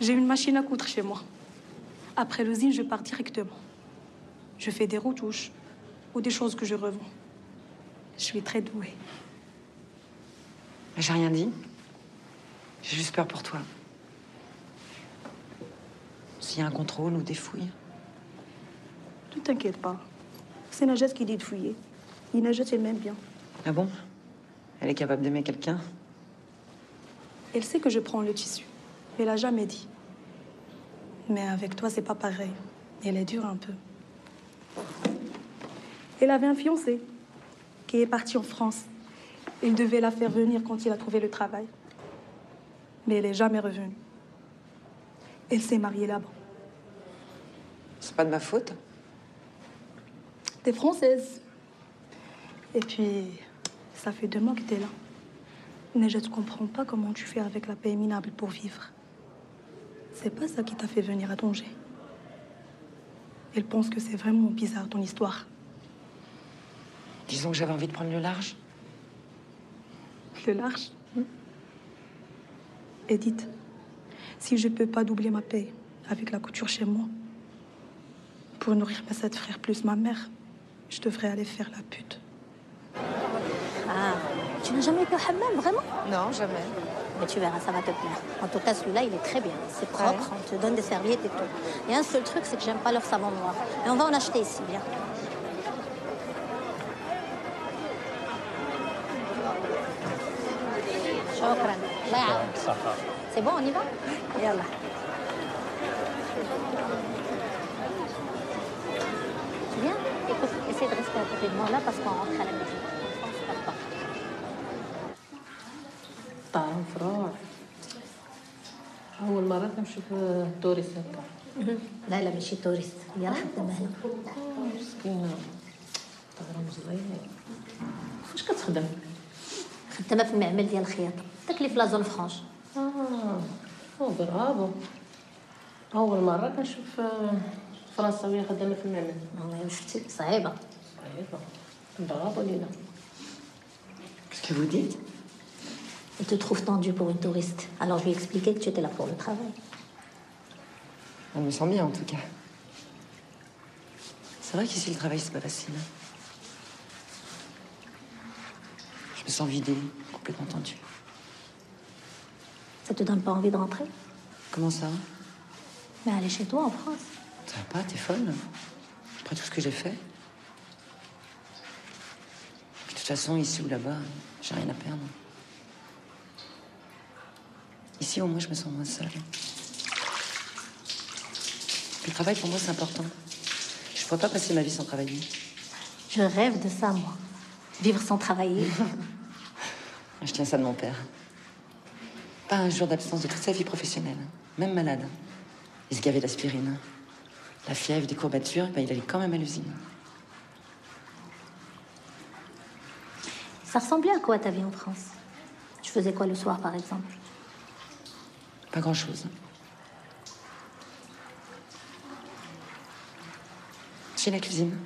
J'ai une machine à coudre chez moi. Après l'usine, je pars directement. Je fais des retouches ou des choses que je revends. Je suis très douée. Mais j'ai rien dit. J'ai juste peur pour toi. S'il y a un contrôle ou des fouilles. Ne t'inquiète pas. C'est Najat qui dit de fouiller. Et Najat, elle m'aime bien. Ah bon? Elle est capable d'aimer quelqu'un? Elle sait que je prends le tissu. Elle a jamais dit. Mais avec toi, c'est pas pareil. Elle est dure un peu. Elle avait un fiancé qui est parti en France. Il devait la faire venir quand il a trouvé le travail. Mais elle est jamais revenue. Elle s'est mariée là-bas. C'est pas de ma faute. T'es française. Et puis, ça fait 2 mois que t'es là. Mais je ne comprends pas comment tu fais avec la paix minable pour vivre. C'est pas ça qui t'a fait venir à Tanger. Elle pense que c'est vraiment bizarre, ton histoire. Disons que j'avais envie de prendre le large. Le large? Edith, si je peux pas doubler ma paye avec la couture chez moi, pour nourrir mes 7 frères plus ma mère, je devrais aller faire la pute. Ah, tu n'as jamais été au hammam, vraiment? Non, jamais. Mais tu verras, ça va te plaire. En tout cas, celui-là, il est très bien. C'est propre, on te donne des serviettes et tout. Il y a un seul truc, c'est que j'aime pas leur savon noir. Et on va en acheter ici, bien. Shukran. Allah yaoud. C'est bon, on y va? Yallah. Tu viens? Écoute, essaie de rester à côté de moi là parce qu'on rentre à la maison. On se perd pas. طعم فروع أول مرة نشوف توريست هكا. لا لا ماشي توريست، هي راح تدمها هنا. مسكينة تغرم صغير. فاش كتخدم؟ خدامة في المعمل ديال الخياطة، تكلي في لازون فرانش. برافو. أول مرة كنشوف فرنساوية خدامة في المعمل. والله شفتي صعيبة. صعيبة. برافو لينا. Qu'est-ce que vous dites? Il te trouve tendu pour une touriste. Alors je lui ai expliqué que tu étais là pour le travail. On me sent bien, en tout cas. C'est vrai qu'ici, le travail, c'est pas facile. Je me sens vidée, complètement tendue. Ça te donne pas envie de rentrer? Comment ça? Mais aller chez toi en France. Ça va pas, t'es folle? Après tout ce que j'ai fait. Puis, de toute façon, ici ou là-bas, j'ai rien à perdre. Ici, au moins, je me sens moins seule. Puis, le travail, pour moi, c'est important. Je pourrais pas passer ma vie sans travailler. Je rêve de ça, moi. Vivre sans travailler. Je tiens ça de mon père. Pas un jour d'absence de toute sa vie professionnelle. Même malade. Il se gavait d'aspirine. La fièvre, des courbatures, ben, il allait quand même à l'usine. Ça ressemblait à quoi ta vie en France? Tu faisais quoi le soir, par exemple? Pas grand-chose. Chez la cuisine.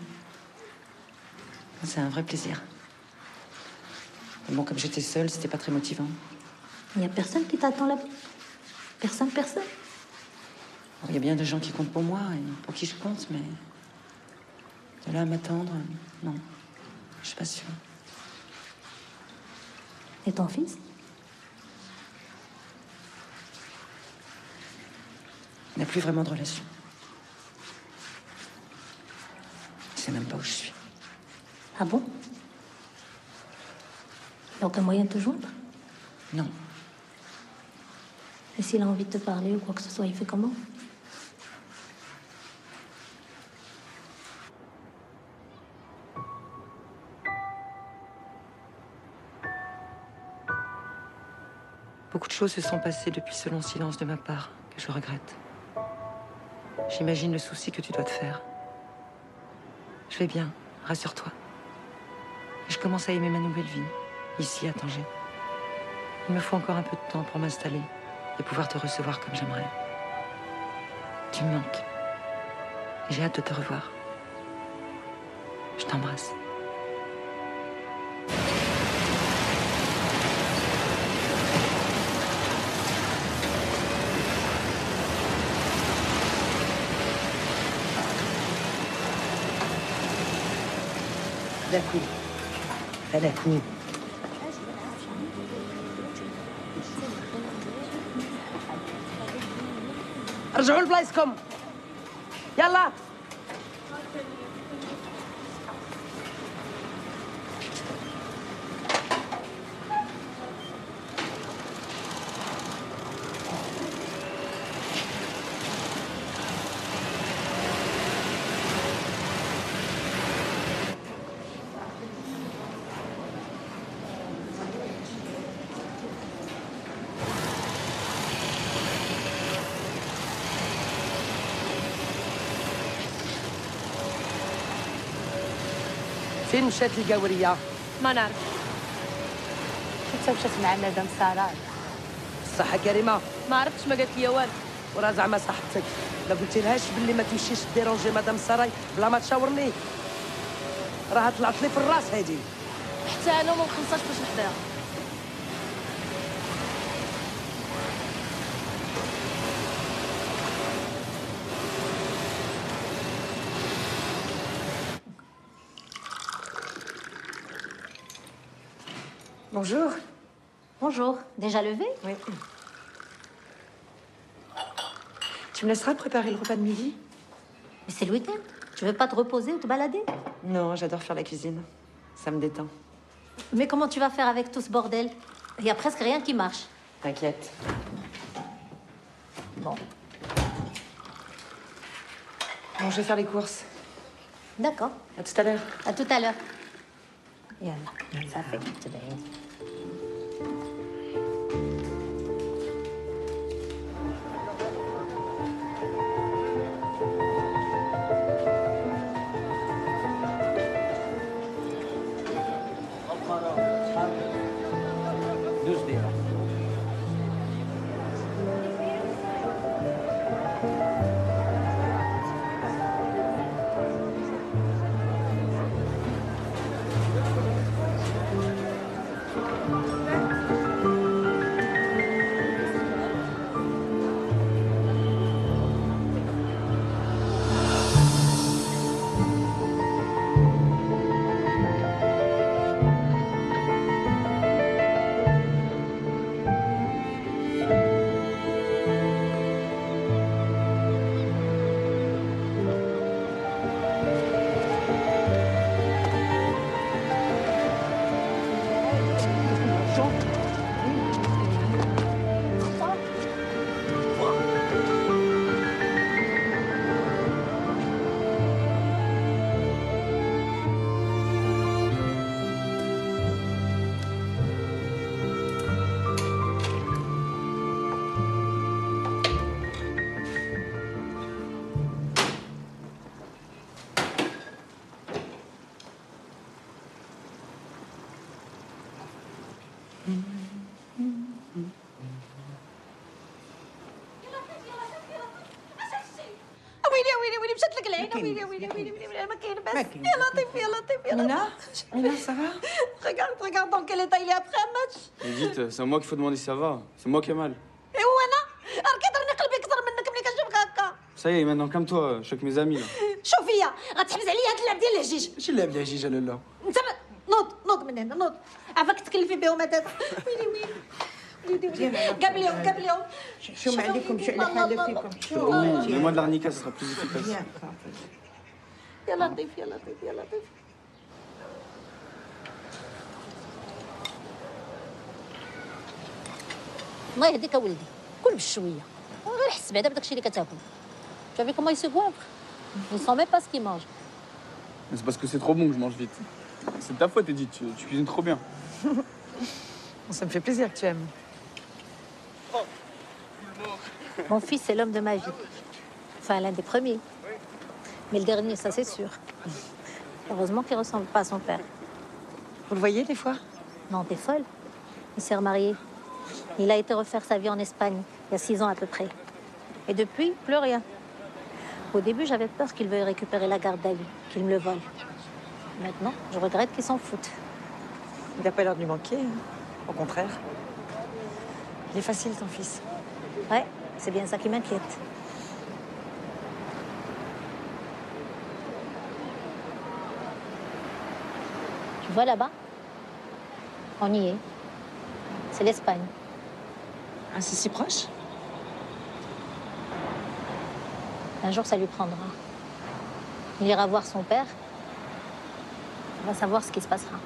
C'est un vrai plaisir. Mais bon, comme j'étais seule, c'était pas très motivant. Il n'y a personne qui t'attend là-bas? Personne, personne? Il y a bien des gens qui comptent pour moi et pour qui je compte, mais... De là à m'attendre, non. Je suis pas sûre. Et ton fils? On n'a plus vraiment de relation. Je sais même pas où je suis. Ah bon? Il n'y a aucun moyen de te joindre? Non. Et s'il a envie de te parler ou quoi que ce soit, il fait comment? Beaucoup de choses se sont passées depuis ce long silence de ma part, que je regrette. J'imagine le souci que tu dois te faire. Je vais bien, rassure-toi. Et je commence à aimer ma nouvelle vie, ici à Tanger. Il me faut encore un peu de temps pour m'installer et pouvoir te recevoir comme j'aimerais. Tu me manques. Et j'ai hâte de te revoir. Je t'embrasse. D'accord. D'accord. رجعوا لبلايصكم يلا فين مشات القاوريه؟ ما نعرف. حتى مشات مع مدام ساره. الصحة كريمة؟ ما عرفتش، ما قالت لي والو. وراه زعما صاحبتك لا قلتي لهاش باللي ما تمشيش ديرونجي مدام سراي بلا ما تشاورني راها طلعت لي في الراس هادي. حتى انا ما مخلصاش باش نحضرها. Bonjour. Bonjour. Déjà levé? Oui. Tu me laisseras préparer le repas de midi? Mais c'est le week-end. Tu veux pas te reposer ou te balader? Non, j'adore faire la cuisine. Ça me détend. Mais comment tu vas faire avec tout ce bordel? Il y a presque rien qui marche. T'inquiète. Bon. Bon, je vais faire les courses. D'accord. À tout à l'heure. À tout à l'heure. Yalla. Ça fait. دوز ديرها. ويلي مشات لك العين ويلي ما كاين باس يا لطيف يا لطيف يا لطيف. Mina, ça va? Regarde dans quel état il est après un match. Edith, c'est à moi qu'il faut demander si ça va. C'est moi qui ai mal. ايوا انا راه كيضرني قلبي اكثر منك ملي كنشوفك هكا. Ça y est, maintenant calme-toi, je suis avec mes amis là. شوف فيا غتحبس عليا هاد اللعب ديال الهجيج. ماشي اللعب ديال الهجيج لالا. انت نوض من هنا نوض. عافاك تكلفي بهم هذا. ويلي قبليهم شو ما عندكم شو على حالة فيكم شو. Mets-moi de l'arnica, ça sera plus efficace. يا لطيف يا لطيف يا لطيف. الله يهديك ولدي، كل بشويه غير حس بعدا بداك الشيء اللي كتاكل. Tu as vu comment il se goinfre? Il sent même pas ce qu'il mange. Mais c'est parce que c'est trop bon que je mange vite. C'est de ta faute, Edith, tu cuisines trop bien. Ça me fait plaisir que tu aimes. Mon fils, c'est l'homme de ma vie. Enfin, l'un des premiers. Mais le dernier, ça c'est sûr. Heureusement qu'il ressemble pas à son père. Vous le voyez des fois? Non, t'es folle. Il s'est remarié. Il a été refaire sa vie en Espagne, il y a 6 ans à peu près. Et depuis, plus rien. Au début, j'avais peur qu'il veuille récupérer la garde d'Ali, qu'il me le vole. Maintenant, je regrette qu'il s'en foute. Il n'a pas l'air de lui manquer, hein. Au contraire. Il est facile, ton fils. Ouais, c'est bien ça qui m'inquiète. Tu vois là-bas? On y est. C'est l'Espagne. Ah, c'est si proche? Un jour, ça lui prendra. Il ira voir son père. Il va savoir ce qui se passera.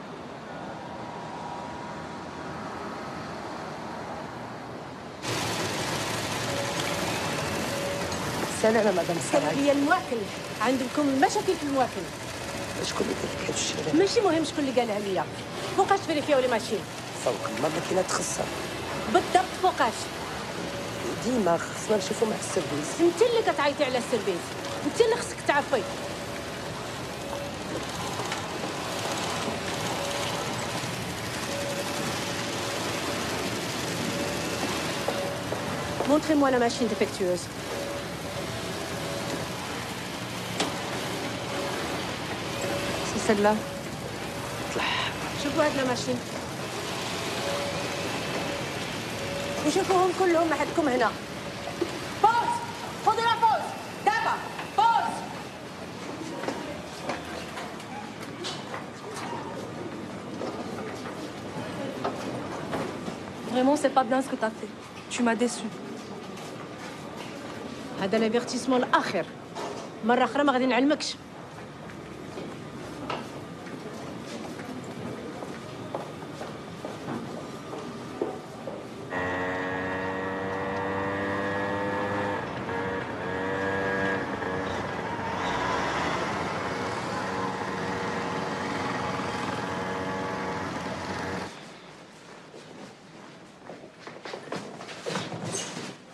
سلامة مدام سراي. هي المواكل عندكم المشاكل في المواكل. شكون اللي قال لك هاد الشيء؟ ماشي مهم شكون اللي قالها ليا. فوقاش تفيريفياو لي ماشين؟ فوق ما ماكينة تخسر. بالضبط فوقاش؟ ديما خصنا نشوفو مع السيرفيس. انت اللي كتعيطي على السيرفيس، انت اللي خصك تعرفي. Montrez-moi la machine défectueuse. C'est celle-là. شوفوا هاد لا ماشين. وشوفوهم كلهم ما حدكم هنا. بوز! خذوا لا بوز! دابا! بوز! Vraiment, c'est pas bien ce que t'as fait. Tu m'as déçu. هذا الافيرتيسمون الاخر. مرة أخرى ما غادي نعلمكش.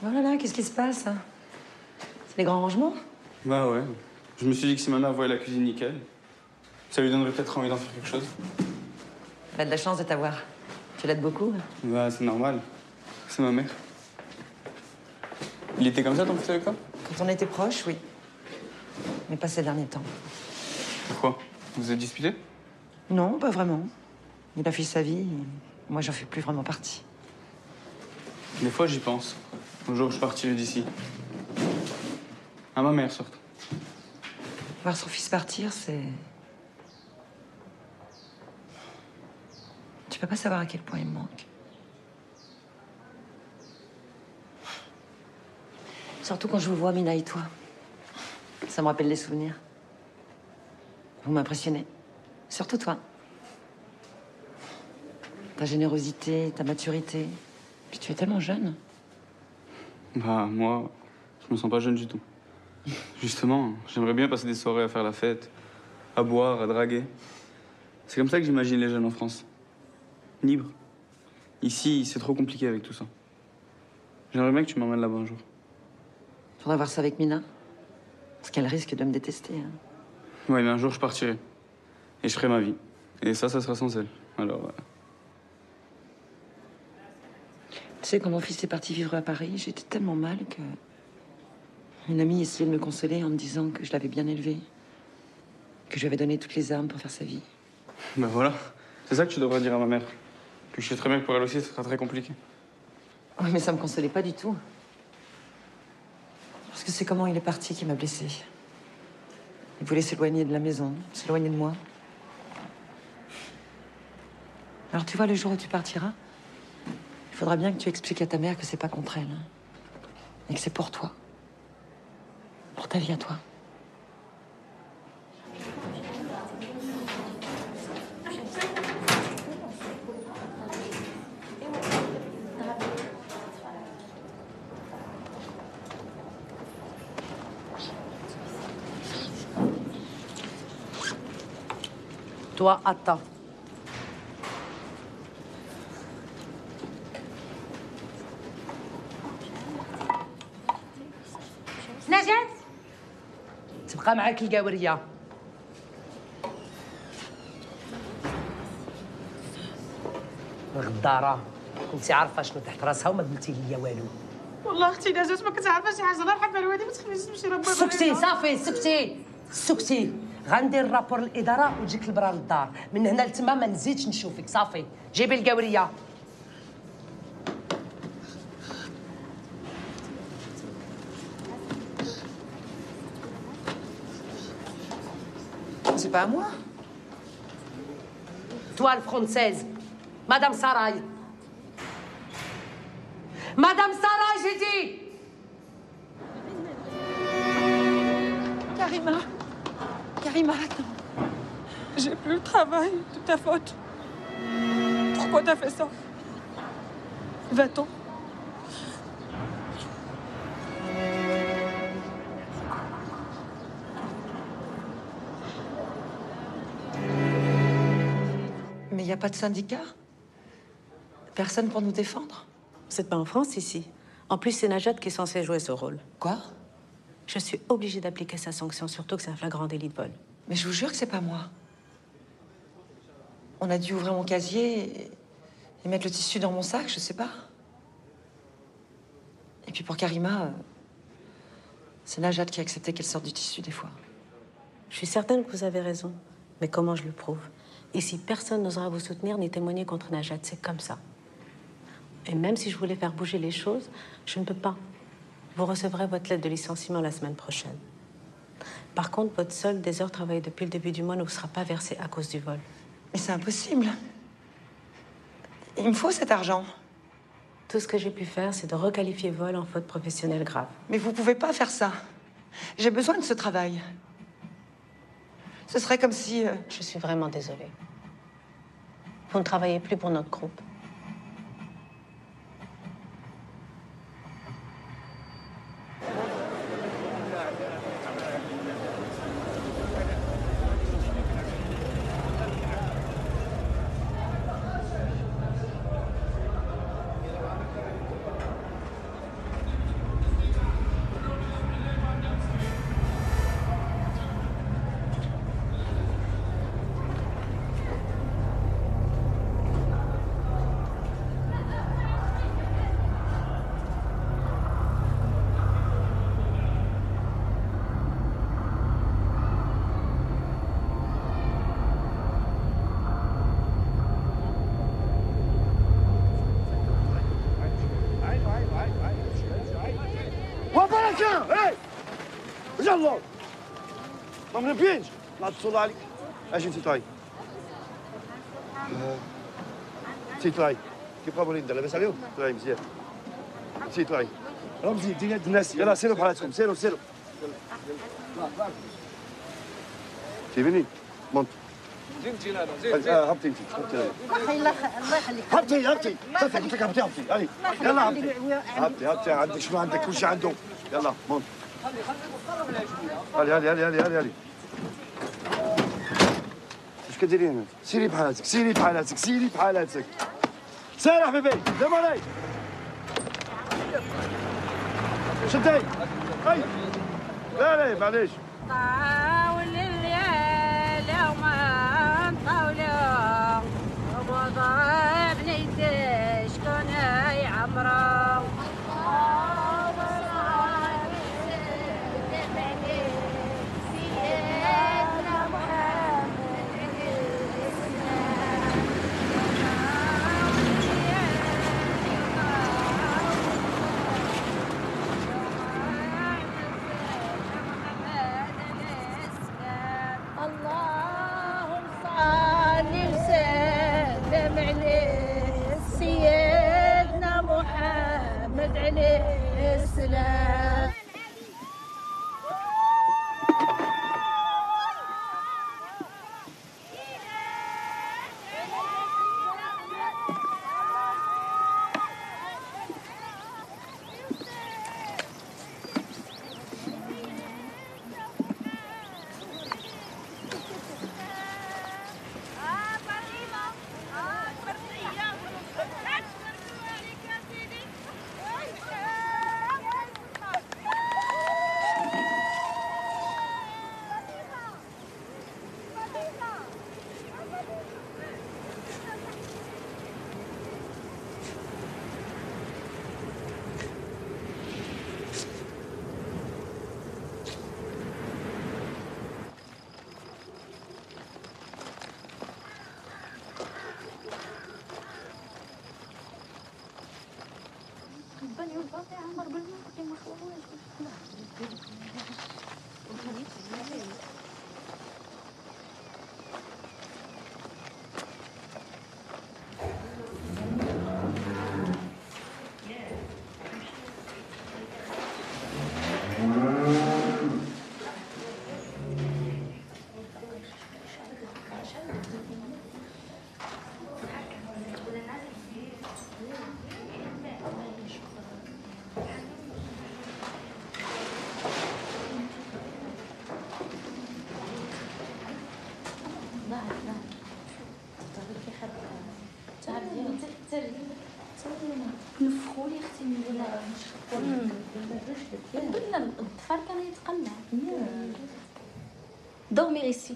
Oh là là, qu'est-ce qui se passe? C'est les grands rangements? Bah ouais. Je me suis dit que si ma mère voyait la cuisine nickel, ça lui donnerait peut-être envie d'en faire quelque chose. Elle a de la chance de t'avoir. Tu l'aides beaucoup? Bah, c'est normal. C'est ma mère. Il était comme ça, ton fils, avec toi? Quand on était proches, oui. Mais pas ces derniers temps. Pourquoi? Vous vous êtes disputés? Non, pas vraiment. Il a fait sa vie. Et moi, j'en fais plus vraiment partie. Des fois, j'y pense. Le jour où je partirai d'ici. À ma mère, surtout. Voir son fils partir, c'est... Tu peux pas savoir à quel point il me manque. Surtout quand je vous vois, Mina et toi. Ça me rappelle des souvenirs. Vous m'impressionnez. Surtout toi. Ta générosité, ta maturité. Puis tu es tellement jeune. Bah, moi, je me sens pas jeune du tout. Justement, j'aimerais bien passer des soirées à faire la fête, à boire, à draguer. C'est comme ça que j'imagine les jeunes en France. Libres. Ici, c'est trop compliqué avec tout ça. J'aimerais bien que tu m'emmènes là-bas un jour. Faudra voir ça avec Mina. Parce qu'elle risque de me détester. Hein. Ouais, mais un jour, je partirai. Et je ferai ma vie. Et ça sera sans elle. Alors... Tu sais, quand mon fils est parti vivre à Paris, j'étais tellement mal que... Une amie essayait de me consoler en me disant que je l'avais bien élevé. Que je lui avais donné toutes les armes pour faire sa vie. Ben voilà. C'est ça que tu devrais dire à ma mère. Puis je sais très bien que pour elle aussi, ce sera très compliqué. Oui, mais ça me consolait pas du tout. Parce que c'est comment il est parti qui m'a blessée. Il voulait s'éloigner de la maison, s'éloigner de moi. Alors tu vois, le jour où tu partiras, il faudra bien que tu expliques à ta mère que c'est pas contre elle. Hein, et que c'est pour toi. Pour ta vie à toi. Toi, attends. نجاة تبقى معاك القاوريه. الغداره كنتي عارفه شنو تحت راسها وما قلتي لي والو. والله اختي نجاة ما كنت عارفه شي حاجه، الله يرحم الوالدين ما تخلينيش نمشي ربي. سكتي صافي سكتي سكتي. غندير الرابور للاداره وتجيك البرا للدار. من هنا لتما ما نزيدش نشوفك. صافي جيبي القاوريه. C'est pas à moi. Toile française. Madame Sarai. Madame Sarai, j'ai dit. Karima. Karima, attends. J'ai plus le travail de ta faute. Pourquoi t'as fait ça? Va-t'en. Mais il n'y a pas de syndicat? Personne pour nous défendre? Vous n'êtes pas en France, ici. En plus, c'est Najat qui est censée jouer ce rôle. Quoi? Je suis obligée d'appliquer sa sanction, surtout que c'est un flagrant délit de vol. Mais je vous jure que c'est pas moi. On a dû ouvrir mon casier et mettre le tissu dans mon sac, je sais pas. Et puis pour Karima, c'est Najat qui a accepté qu'elle sorte du tissu des fois. Je suis certaine que vous avez raison. Mais comment je le prouve? Ici, personne n'osera vous soutenir ni témoigner contre Najat. C'est comme ça. Et même si je voulais faire bouger les choses, je ne peux pas. Vous recevrez votre lettre de licenciement la semaine prochaine. Par contre, votre solde des heures travaillées depuis le début du mois ne vous sera pas versé à cause du vol. Mais c'est impossible. Il me faut cet argent. Tout ce que j'ai pu faire, c'est de requalifier vol en faute professionnelle grave. Mais vous pouvez pas faire ça. J'ai besoin de ce travail. Ce serait comme si... Je suis vraiment désolée. Vous ne travaillez plus pour notre groupe. يلا ما منبينش لا تصل عليك اجي انت طاي سي طاي كيف قابلين لاباس عليهم طاي مزيان سي طاي رمزي دينا الناس يلا سيروا بحالاتكم سيروا تيبيني مونت زين زين هبطي انت الله يخليك هبطي صافي قلت لك هبطي علي يلا هبطي عندك شنو عندك كل شيء عنده يلا مونت هالي اش كديري هنا؟ سيري بحالاتك سيري حبيبي دم علي شدي هاي لا معليش طاول الليل وما نطاولو وموضوع بنيتي شكون يعمرو نفخوا لي اختي من ولا بدنا الظفر كان يتقلع. dormir ici.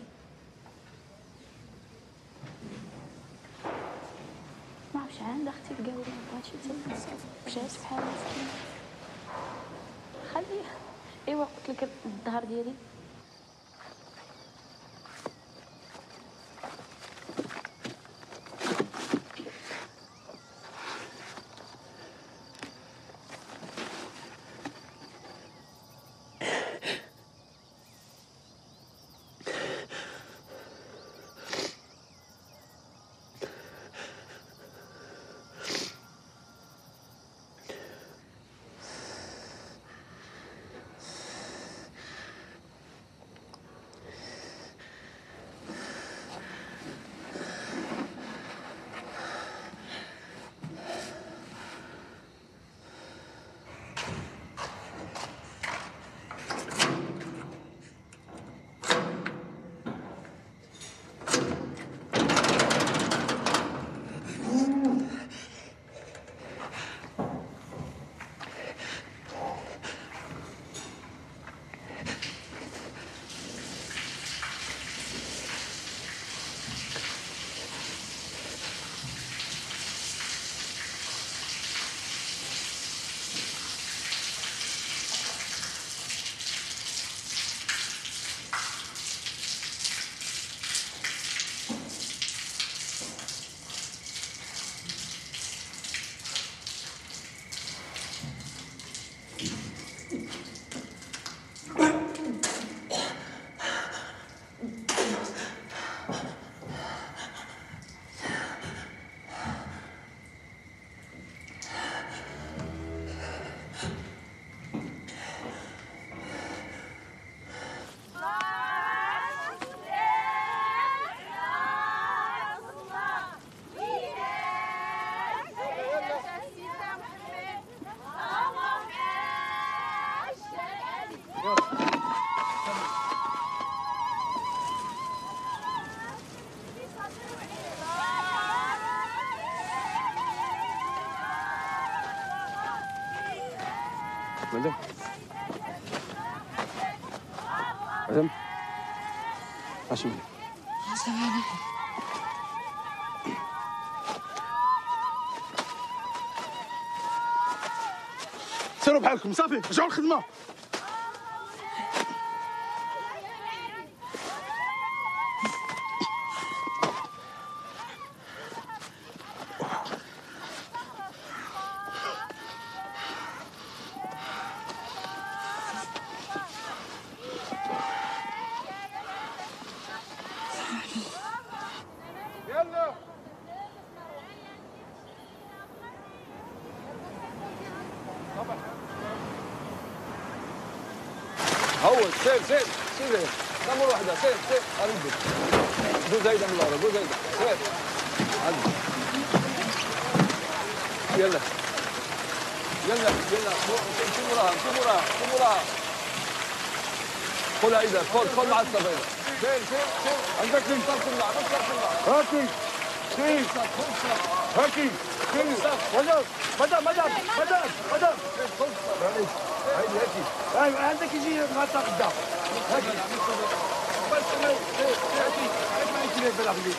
ما عرفتش عندها اختي القهوه ما بغاتش تنسى جالس بحال مسكين خليها. ايوا قلت لك الظهر ديالي Madame. Madame. Hachim. Ça va aller. سيروا بحالكم صافي رجعوا للخدمه. هون سير سير سير كم واحدة سير سير قريب دوز هيدا من ورا دوز هيدا سير عدي يلا يلا يلا شو وراها شو وراها شو وراها خذ هيدا خذ معصب هيدا سير سير سير عندك تنطر تطلع هاكي سير هاكي سير مدام مدام مدام مدام معليش هاي هاكي ايوه عندك يجي غطا قدام هاكي بس هاكي هاكي كيف بلعب لي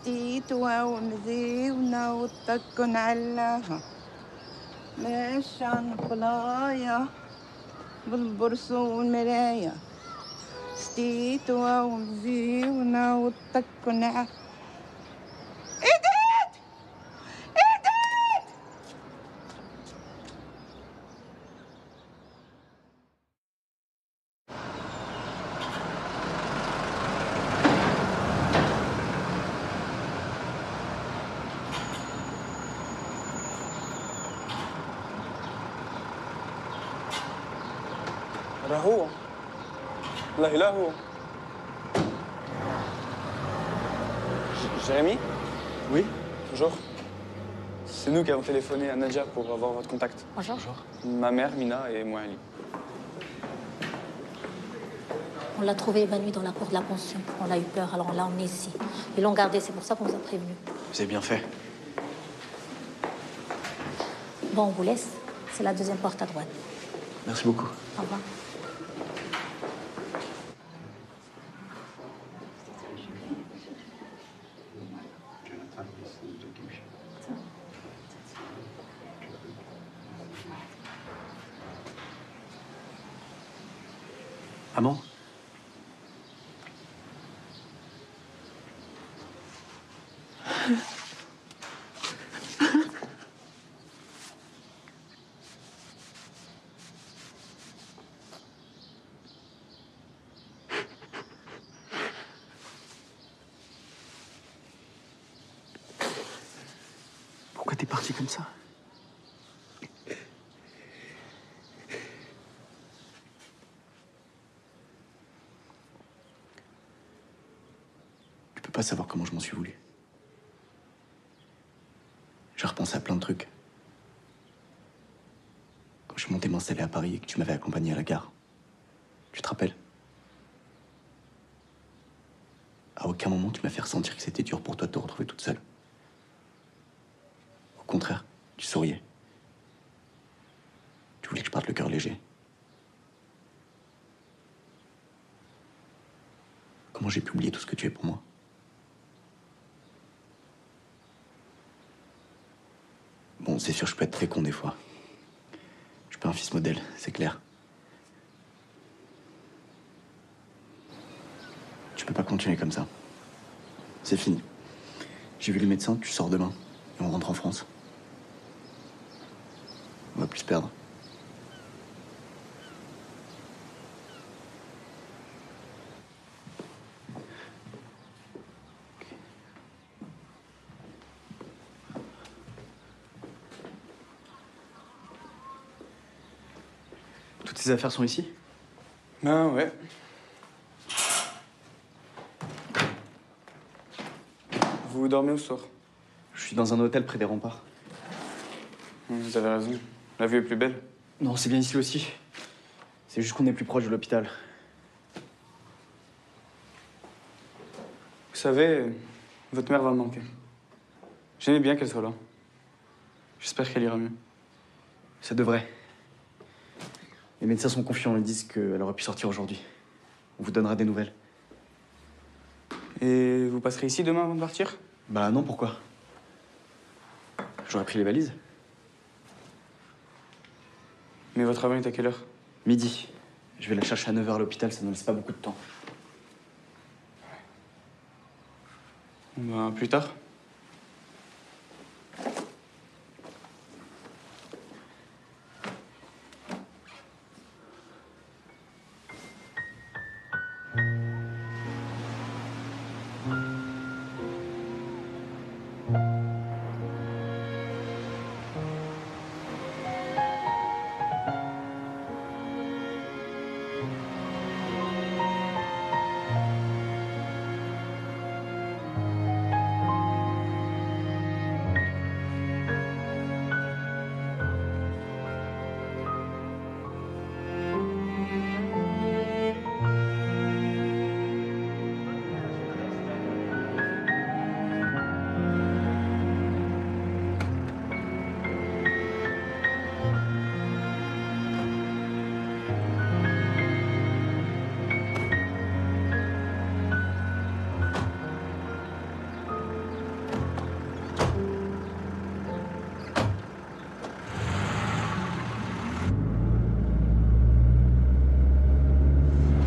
ستيتوا ومزيونا وطكن علاها مشان فلايا بالبرصو والمرايا ستيتوا ومزيونا وطكن علاها لا هو والله لا هو. Jérémy? Oui? Bonjour. C'est nous qui avons téléphoné à Nadja pour avoir votre contact. Bonjour. Ma mère, Mina, et moi, Ali. On l'a trouvé évanoui dans la cour de la pension. On a eu peur, alors on l'a emmené ici. Ils l'ont gardé, c'est pour ça qu'on vous a prévenu. Vous avez bien fait. Bon, on vous laisse. C'est la deuxième porte à droite. Merci beaucoup. Au revoir. Maman? Pourquoi t'es parti comme ça? Tu peux pas savoir comment je m'en suis voulu. J'ai repensé à plein de trucs. Quand je suis monté m'installer à Paris et que tu m'avais accompagné à la gare. Tu te rappelles? À aucun moment tu m'as fait ressentir que c'était dur pour toi de te retrouver toute seule. Au contraire, tu souriais. Tu voulais que je parte le cœur léger. Comment j'ai pu oublier tout ce que tu es pour moi? Bon, c'est sûr, je peux être très con des fois. Je suis pas un fils modèle, c'est clair. Tu peux pas continuer comme ça. C'est fini. J'ai vu les médecins, tu sors demain. Et on rentre en France. On va plus se perdre. Toutes ces affaires sont ici? Ben ouais. Vous dormez où ce soir? Je suis dans un hôtel près des remparts. Vous avez raison. La vue est plus belle. Non, c'est bien ici aussi. C'est juste qu'on est plus proche de l'hôpital. Vous savez, votre mère va me manquer. J'aimais bien qu'elle soit là. J'espère qu'elle ira mieux. Ça devrait. Les médecins sont confiants, ils disent qu'elle aurait pu sortir aujourd'hui. On vous donnera des nouvelles. Et vous passerez ici demain avant de partir? Bah non, pourquoi? J'aurais pris les valises. Mais votre avion est à quelle heure? Midi. Je vais la chercher à 9h à l'hôpital, ça ne laisse pas beaucoup de temps. Ben, plus tard.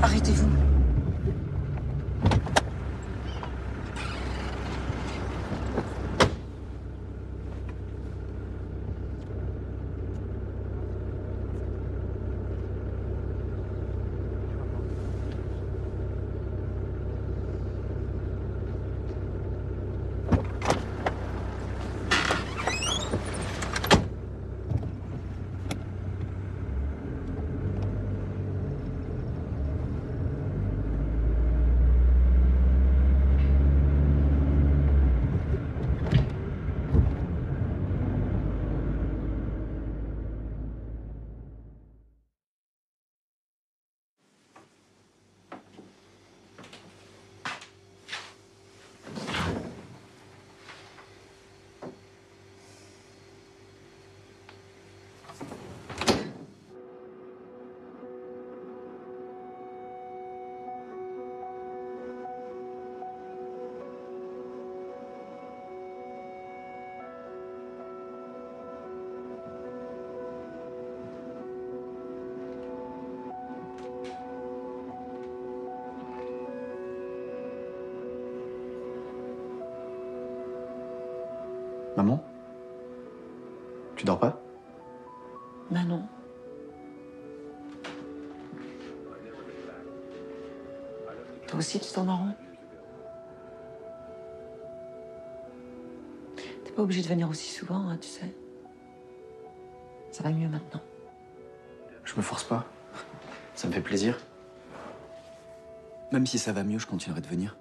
Arrêtez-vous. Maman? Tu dors pas? Bah non. Toi aussi, tu tournes en rond? T'es pas obligé de venir aussi souvent, hein, tu sais. Ça va mieux maintenant. Je me force pas. Ça me fait plaisir. Même si ça va mieux, je continuerai de venir.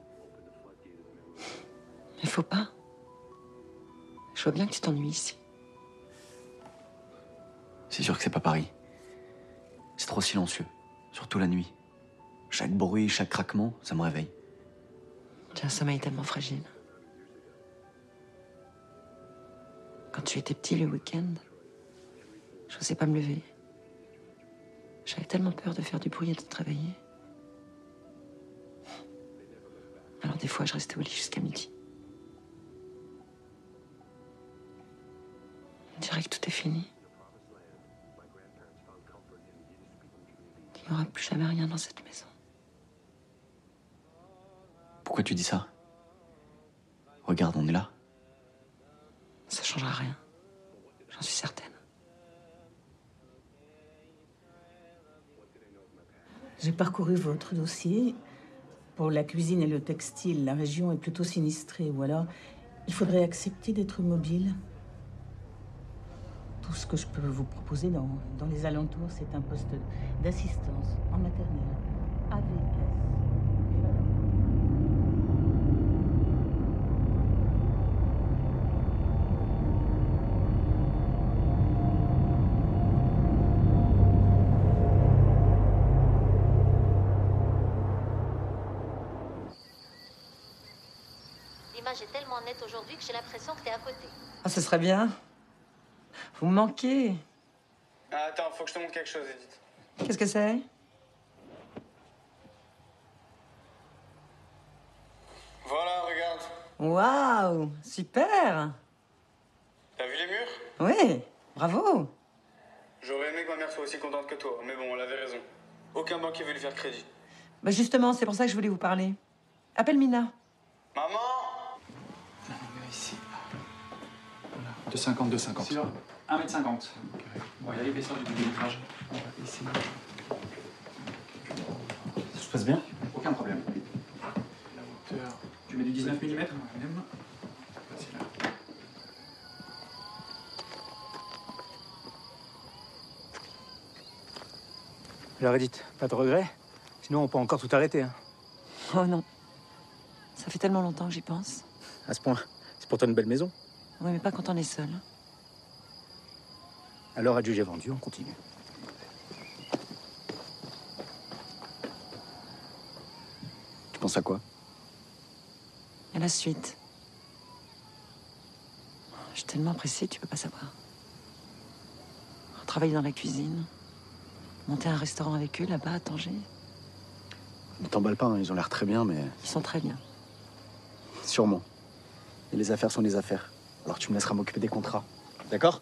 Il faut pas. Je vois bien que tu t'ennuies ici. C'est sûr que c'est pas pareil. C'est trop silencieux, surtout la nuit. Chaque bruit, chaque craquement, ça me réveille. J'ai un sommeil tellement fragile. Quand tu étais petit le week-end, je n'osais pas me lever. J'avais tellement peur de faire du bruit et de te réveiller. Alors des fois, je restais au lit jusqu'à midi. On dirait que tout est fini. Il n'y aura plus jamais rien dans cette maison. Pourquoi tu dis ça? Regarde, on est là. Ça changera rien. J'en suis certaine. J'ai parcouru votre dossier. Pour la cuisine et le textile, la région est plutôt sinistrée. Ou alors, il faudrait accepter d'être mobile. Tout ce que je peux vous proposer dans les alentours, c'est un poste d'assistance en maternelle. AVS. L'image est tellement nette aujourd'hui que j'ai l'impression que t'es à côté. Ah, ce serait bien. Vous me manquez. Ah, attends, faut que je te montre quelque chose, Edith. Qu'est-ce que c'est? Voilà, regarde. Waouh, super. T'as vu les murs? Oui, bravo. J'aurais aimé que ma mère soit aussi contente que toi, mais bon, elle avait raison. Aucun banquier veut lui faire crédit. Bah justement, c'est pour ça que je voulais vous parler. Appelle Mina. Maman! Ici. Voilà. 2,50, 2,50. Sur 1m50. Bon, il y a l'épaisseur du vitrage. Ici. Ça se passe bien? Aucun problème. La hauteur. Tu mets du 19 mm même. Vas-y là. Alors Edith, pas de regret? Sinon on peut encore tout arrêter. Hein. Oh non. Ça fait tellement longtemps que j'y pense. À ce point. C'est pour toi une belle maison. Oui, mais pas quand on est seul. Alors adjugé vendu, on continue. Tu penses à quoi? À la suite. Je suis tellement pressée, tu peux pas savoir. Travailler dans la cuisine. Monter un restaurant avec eux, là-bas, à Tanger. Ne t'emballe pas, hein, ils ont l'air très bien, mais... Ils sont très bien. Sûrement. Et les affaires sont des affaires. Alors tu me laisseras m'occuper des contrats. D'accord?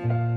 Merci.